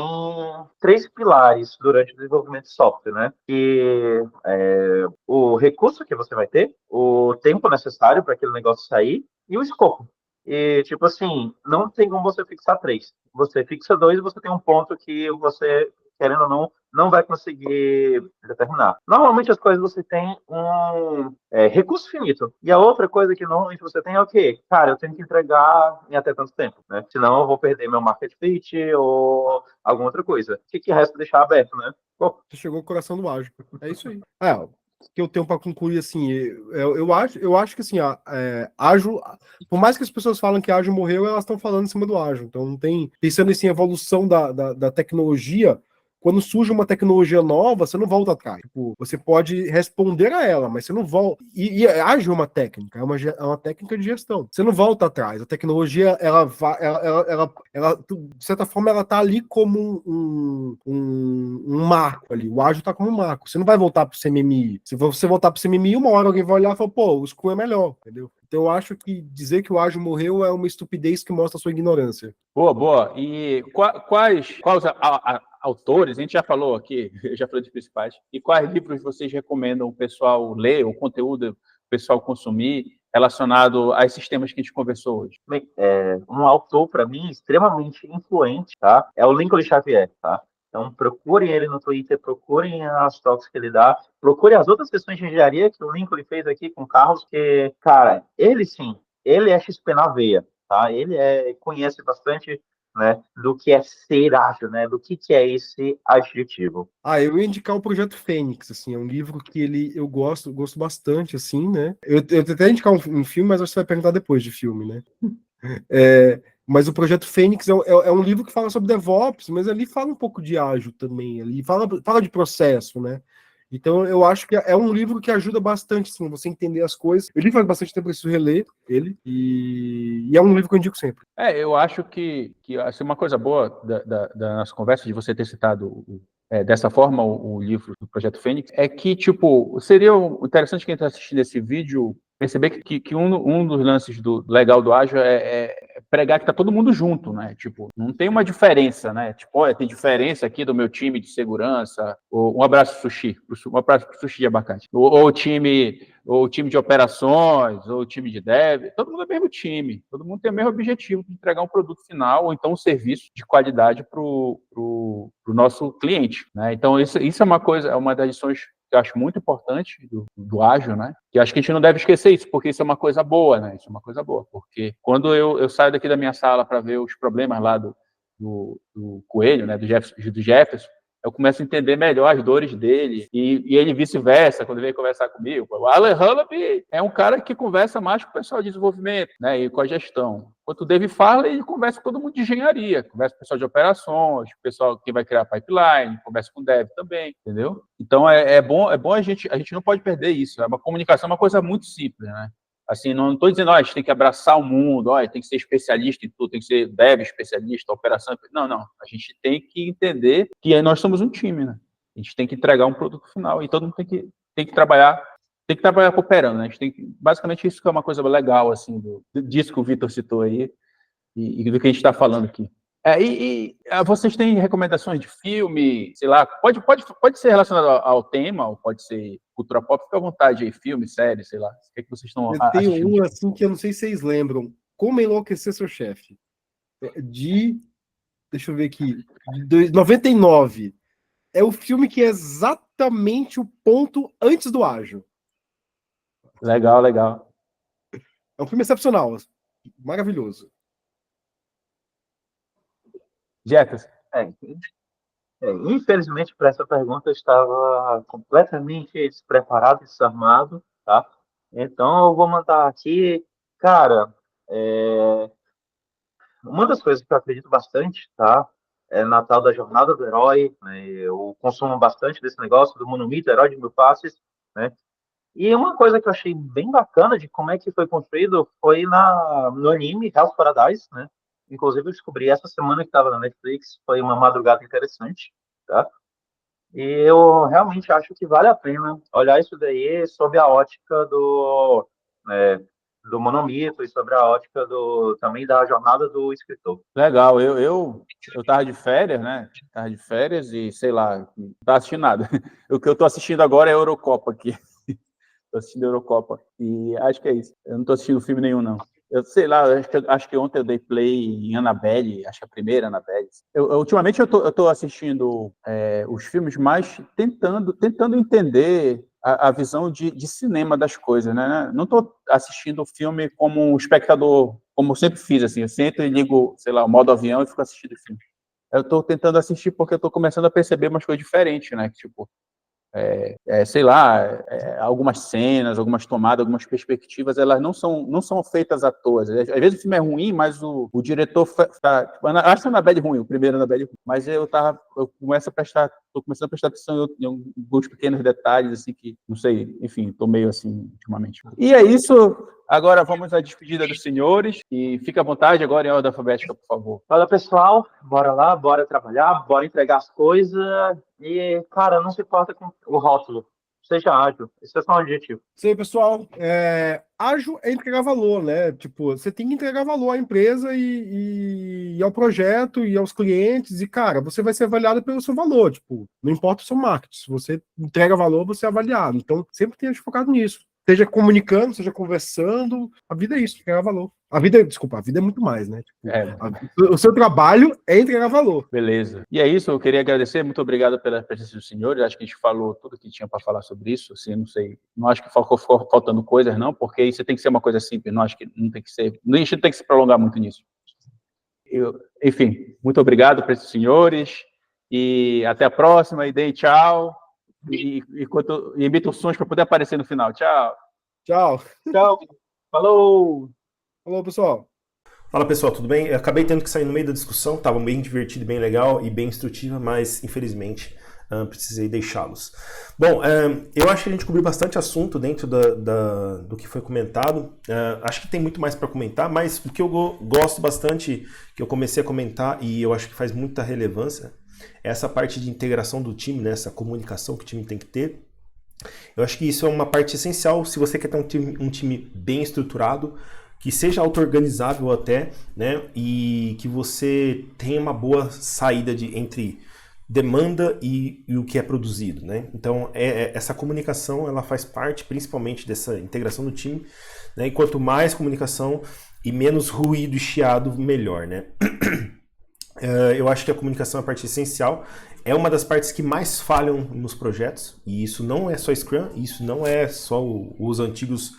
3 pilares durante o desenvolvimento de software, né, que é o recurso que você vai ter, o tempo necessário para aquele negócio sair e o escopo. E, tipo assim, não tem como você fixar 3. Você fixa 2 e você tem um ponto que você, querendo ou não vai conseguir determinar. Normalmente as coisas você tem um recurso finito. E a outra coisa que normalmente você tem é o quê? Cara, eu tenho que entregar em até tanto tempo, né? Senão eu vou perder meu market fit ou alguma outra coisa. O que resta deixar aberto, né? Você chegou ao coração do ágil. É isso aí. Que eu tenho para concluir, assim, eu acho que, assim, ágil, por mais que as pessoas falam que ágil morreu, elas estão falando em cima do ágil. Então, não tem, pensando assim, a evolução da tecnologia, quando surge uma tecnologia nova, você não volta atrás. Tipo, você pode responder a ela, mas você não volta. E ágil é uma técnica, é uma técnica de gestão. Você não volta atrás. A tecnologia, de certa forma, ela tá ali como um marco ali. O ágil tá como um marco. Você não vai voltar pro CMMI. Se você voltar pro CMMI, uma hora alguém vai olhar e falar, pô, o Scrum é melhor, entendeu? Então eu acho que dizer que o ágil morreu é uma estupidez que mostra a sua ignorância. Boa. E quais autores, a gente já falou aqui, eu já falei dos principais, e quais livros vocês recomendam o pessoal ler, o conteúdo o pessoal consumir relacionado a esses temas que a gente conversou hoje? Bem, um autor, para mim, extremamente influente, tá? É o Lincoln Xavier, tá? Então, procurem ele no Twitter, procurem as talks que ele dá, procurem as outras questões de engenharia que o Lincoln fez aqui com carros, que, cara, ele sim, ele é XP na veia, tá? Ele conhece bastante, né, do que é ser ágil, né, do que é esse adjetivo. Eu ia indicar o Projeto Fênix, assim, é um livro que eu gosto bastante, assim, né? Eu até indicar um filme, mas você vai perguntar depois de filme, né? Mas o Projeto Fênix é um livro que fala sobre DevOps, mas ali fala um pouco de ágil também, ali fala de processo, né? Então eu acho que é um livro que ajuda bastante, assim, você entender as coisas. Eu li faz bastante tempo, preciso reler ele, e é um livro que eu indico sempre. Eu acho que assim, uma coisa boa da nossa conversa, de você ter citado dessa forma o livro do Projeto Fênix, é que, tipo, seria interessante quem está assistindo esse vídeo perceber que um dos lances legal do ágil é pregar que tá todo mundo junto, né? Tipo, não tem uma diferença, né? Tipo, olha, tem diferença aqui do meu time de segurança, ou um abraço sushi, um abraço pro sushi de abacate, ou o time de operações, ou o time de dev, todo mundo é o mesmo time, todo mundo tem o mesmo objetivo de entregar um produto final, ou então um serviço de qualidade pro nosso cliente, né? Então, isso é uma das lições que eu acho muito importante do ágil, né? Que eu acho que a gente não deve esquecer isso, porque isso é uma coisa boa, né? Isso é uma coisa boa, porque quando eu saio daqui da minha sala para ver os problemas lá do Coelho, né? Do Jefferson, eu começo a entender melhor as dores dele, e ele vice-versa, quando ele vem conversar comigo. O Alan Hullaby é um cara que conversa mais com o pessoal de desenvolvimento, né, e com a gestão. Enquanto o Dave Farley, ele conversa com todo mundo de engenharia, conversa com o pessoal de operações, o pessoal que vai criar pipeline, conversa com o dev também, entendeu? Então, é bom a gente não pode perder isso. Uma comunicação é uma coisa muito simples, né? Assim, não estou dizendo, a gente tem que abraçar o mundo, tem que ser especialista em tudo, tem que ser dev especialista, operação. Não. A gente tem que entender que nós somos um time, né? A gente tem que entregar um produto final e todo mundo tem que trabalhar cooperando, né? A gente tem que, basicamente, isso que é uma coisa legal, assim, disso que o Vitor citou aí e do que a gente está falando aqui. Vocês têm recomendações de filme, sei lá, pode ser relacionado ao tema, ou pode ser cultura pop, fica à vontade aí, filme, série, sei lá. O que é que vocês estão assistindo? Tem um, assim, que eu não sei se vocês lembram, Como Enlouquecer Seu Chefe, deixa eu ver aqui, de 99. É o filme que é exatamente o ponto antes do ágil. Legal. É um filme excepcional, maravilhoso. Jefferson. Infelizmente, para essa pergunta, eu estava completamente despreparado e desarmado, tá? Então, eu vou mandar aqui, cara, uma das coisas que eu acredito bastante, tá? É na tal da jornada do herói, né? Eu consumo bastante desse negócio do monomito, herói de mil faces, né? E uma coisa que eu achei bem bacana de como é que foi construído foi no anime Hell's Paradise, né? Inclusive, eu descobri essa semana que estava na Netflix, foi uma madrugada interessante, tá? E eu realmente acho que vale a pena olhar isso daí sob a ótica do monomito e sobre a ótica também da jornada do escritor. Legal, eu tava de férias, né? Tava de férias e, sei lá, não tava assistindo nada. O que eu tô assistindo agora é a Eurocopa aqui. Tô assistindo a Eurocopa. E acho que é isso. Eu não tô assistindo filme nenhum, não. Eu sei lá, acho que ontem eu dei play em Annabelle, acho que a primeira Annabelle. Ultimamente eu tô assistindo os filmes mais tentando entender a visão de cinema das coisas, né? Não tô assistindo o filme como um espectador, como eu sempre fiz, assim. Eu sento e ligo, sei lá, o modo avião e fico assistindo o filme. Eu tô tentando assistir porque eu tô começando a perceber umas coisas diferentes, né? Tipo, sei lá, algumas cenas, algumas tomadas, algumas perspectivas, elas não são feitas à toa. Às vezes o filme é ruim, mas o diretor acho que a Annabelle ruim, o primeiro Annabelle ruim, mas tô começando a prestar atenção em alguns pequenos detalhes, assim, que, não sei, enfim, tô meio assim, ultimamente. E é isso. Agora vamos à despedida dos senhores e fica à vontade agora em ordem alfabética, por favor. Fala, pessoal, bora lá, bora trabalhar, bora entregar as coisas e, cara, não se importa com o rótulo, seja ágil, esse é só um objetivo. Isso aí, pessoal, ágil é entregar valor, né? Tipo, você tem que entregar valor à empresa e ao projeto e aos clientes e, cara, você vai ser avaliado pelo seu valor, tipo, não importa o seu marketing, se você entrega valor, você é avaliado, então sempre tenha focado nisso. Seja comunicando, seja conversando, a vida é isso, entregar valor. A vida é muito mais, né? Tipo, o seu trabalho é entregar valor. Beleza. E é isso, eu queria agradecer, muito obrigado pela presença dos senhores, acho que a gente falou tudo que tinha para falar sobre isso, assim, não acho que ficou faltando coisas, não, porque isso tem que ser uma coisa simples, não acho que não tem que ser, a gente não tem que se prolongar muito nisso. Enfim, muito obrigado para esses senhores, e até a próxima, e deem tchau. E emita os sons para poder aparecer no final. Tchau. Tchau. Falou. Falou, pessoal. Fala, pessoal, tudo bem? Eu acabei tendo que sair no meio da discussão, estava bem divertido, bem legal e bem instrutiva, mas infelizmente precisei deixá-los. Bom, eu acho que a gente cobriu bastante assunto dentro do que foi comentado. Acho que tem muito mais para comentar, mas o que eu gosto bastante, que eu comecei a comentar e eu acho que faz muita relevância, essa parte de integração do time, né, essa comunicação que o time tem que ter. Eu acho que isso é uma parte essencial se você quer ter um time bem estruturado, que seja auto-organizável até, né, e que você tenha uma boa saída entre demanda e o que é produzido, né? Então, essa comunicação ela faz parte principalmente dessa integração do time, né, e quanto mais comunicação e menos ruído e chiado, melhor, né? Eu acho que a comunicação é a parte essencial, é uma das partes que mais falham nos projetos, e isso não é só Scrum, isso não é só os antigos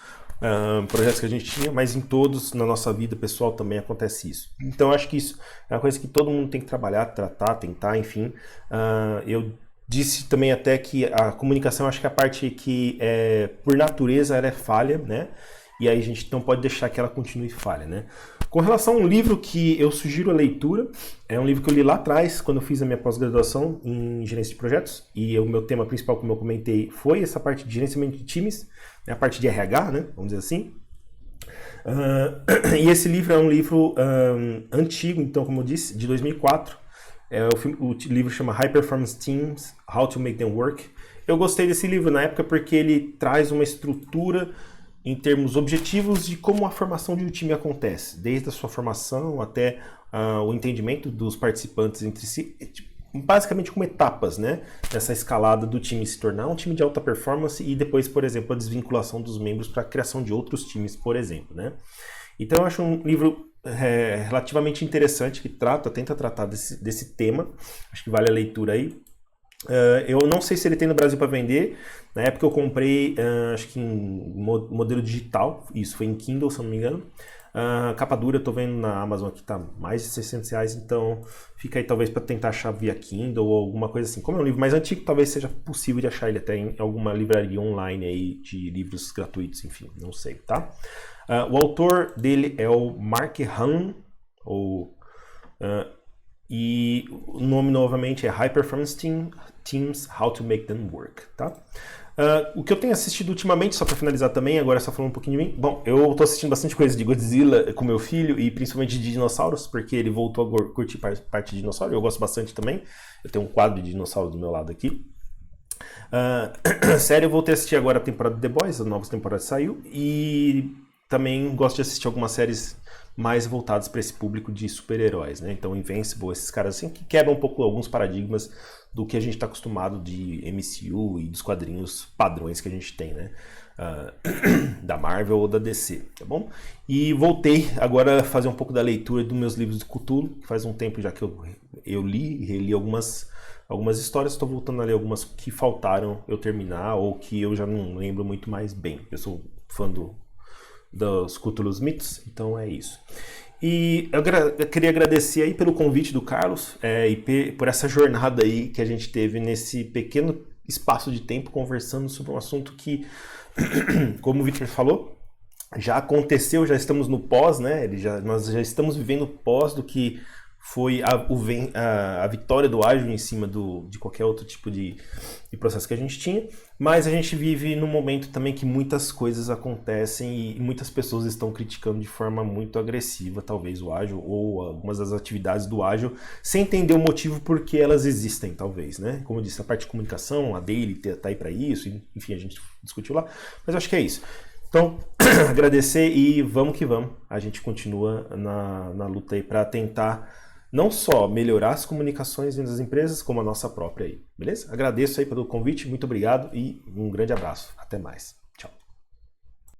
projetos que a gente tinha, mas em todos na nossa vida pessoal também acontece isso. Então eu acho que isso é uma coisa que todo mundo tem que trabalhar, tratar, tentar, enfim. Eu disse também até que a comunicação, acho que é a parte que por natureza ela é falha, né? E aí a gente não pode deixar que ela continue falha, né? Com relação a um livro que eu sugiro a leitura, é um livro que eu li lá atrás, quando eu fiz a minha pós-graduação em gerência de projetos, e o meu tema principal, como eu comentei, foi essa parte de gerenciamento de times, a parte de RH, né, vamos dizer assim. E esse livro é um livro antigo, então, como eu disse, de 2004. O livro chama High Performance Teams, How to Make Them Work. Eu gostei desse livro na época porque ele traz uma estrutura em termos objetivos de como a formação de um time acontece, desde a sua formação até o entendimento dos participantes entre si, basicamente como etapas, né, dessa escalada do time se tornar um time de alta performance e depois, por exemplo, a desvinculação dos membros para a criação de outros times, por exemplo, né. Então eu acho um livro relativamente interessante que tenta tratar desse tema, acho que vale a leitura aí. Eu não sei se ele tem no Brasil para vender. Na época eu comprei, acho que em modelo digital, isso foi em Kindle, se eu não me engano. Capa dura, eu tô vendo na Amazon aqui, tá mais de R$600, então fica aí talvez para tentar achar via Kindle ou alguma coisa assim. Como é um livro mais antigo, talvez seja possível de achar ele até em alguma livraria online aí de livros gratuitos, enfim, não sei, tá? O autor dele é o Mark Hahn, e o nome novamente é High Performance Teams, How to Make Them Work, tá? O que eu tenho assistido ultimamente, só para finalizar também, agora só falando um pouquinho de mim. Bom, eu tô assistindo bastante coisa de Godzilla com meu filho e principalmente de dinossauros, porque ele voltou a curtir parte de dinossauro, eu gosto bastante também. Eu tenho um quadro de dinossauro do meu lado aqui. Sério, eu voltei a assistir agora a temporada de The Boys, a nova temporada saiu, e também gosto de assistir algumas séries mais voltadas para esse público de super-heróis, né? Então, Invincible, esses caras assim que quebram um pouco alguns paradigmas do que a gente está acostumado de MCU e dos quadrinhos padrões que a gente tem, né? Da Marvel ou da DC, tá bom? E voltei agora a fazer um pouco da leitura dos meus livros de Cthulhu, que faz um tempo já que eu li e reli algumas histórias, estou voltando a ler algumas que faltaram eu terminar ou que eu já não lembro muito mais bem. Eu sou fã dos Cthulhu's Mitos, então é isso. E eu queria agradecer aí pelo convite do Carlos e por essa jornada aí que a gente teve nesse pequeno espaço de tempo conversando sobre um assunto que, como o Victor falou, já aconteceu, já estamos no pós, né? Nós já estamos vivendo o pós do que foi a vitória do ágil em cima de qualquer outro tipo de processo que a gente tinha, mas a gente vive num momento também que muitas coisas acontecem e muitas pessoas estão criticando de forma muito agressiva, talvez o ágil ou algumas das atividades do ágil, sem entender o motivo por que elas existem, talvez, né? Como eu disse, a parte de comunicação, a Daily tá aí para isso, enfim, a gente discutiu lá, mas eu acho que é isso. Então, agradecer e vamos que vamos. A gente continua na luta aí para tentar não só melhorar as comunicações dentro das empresas, como a nossa própria aí, beleza? Agradeço aí pelo convite, muito obrigado e um grande abraço. Até mais.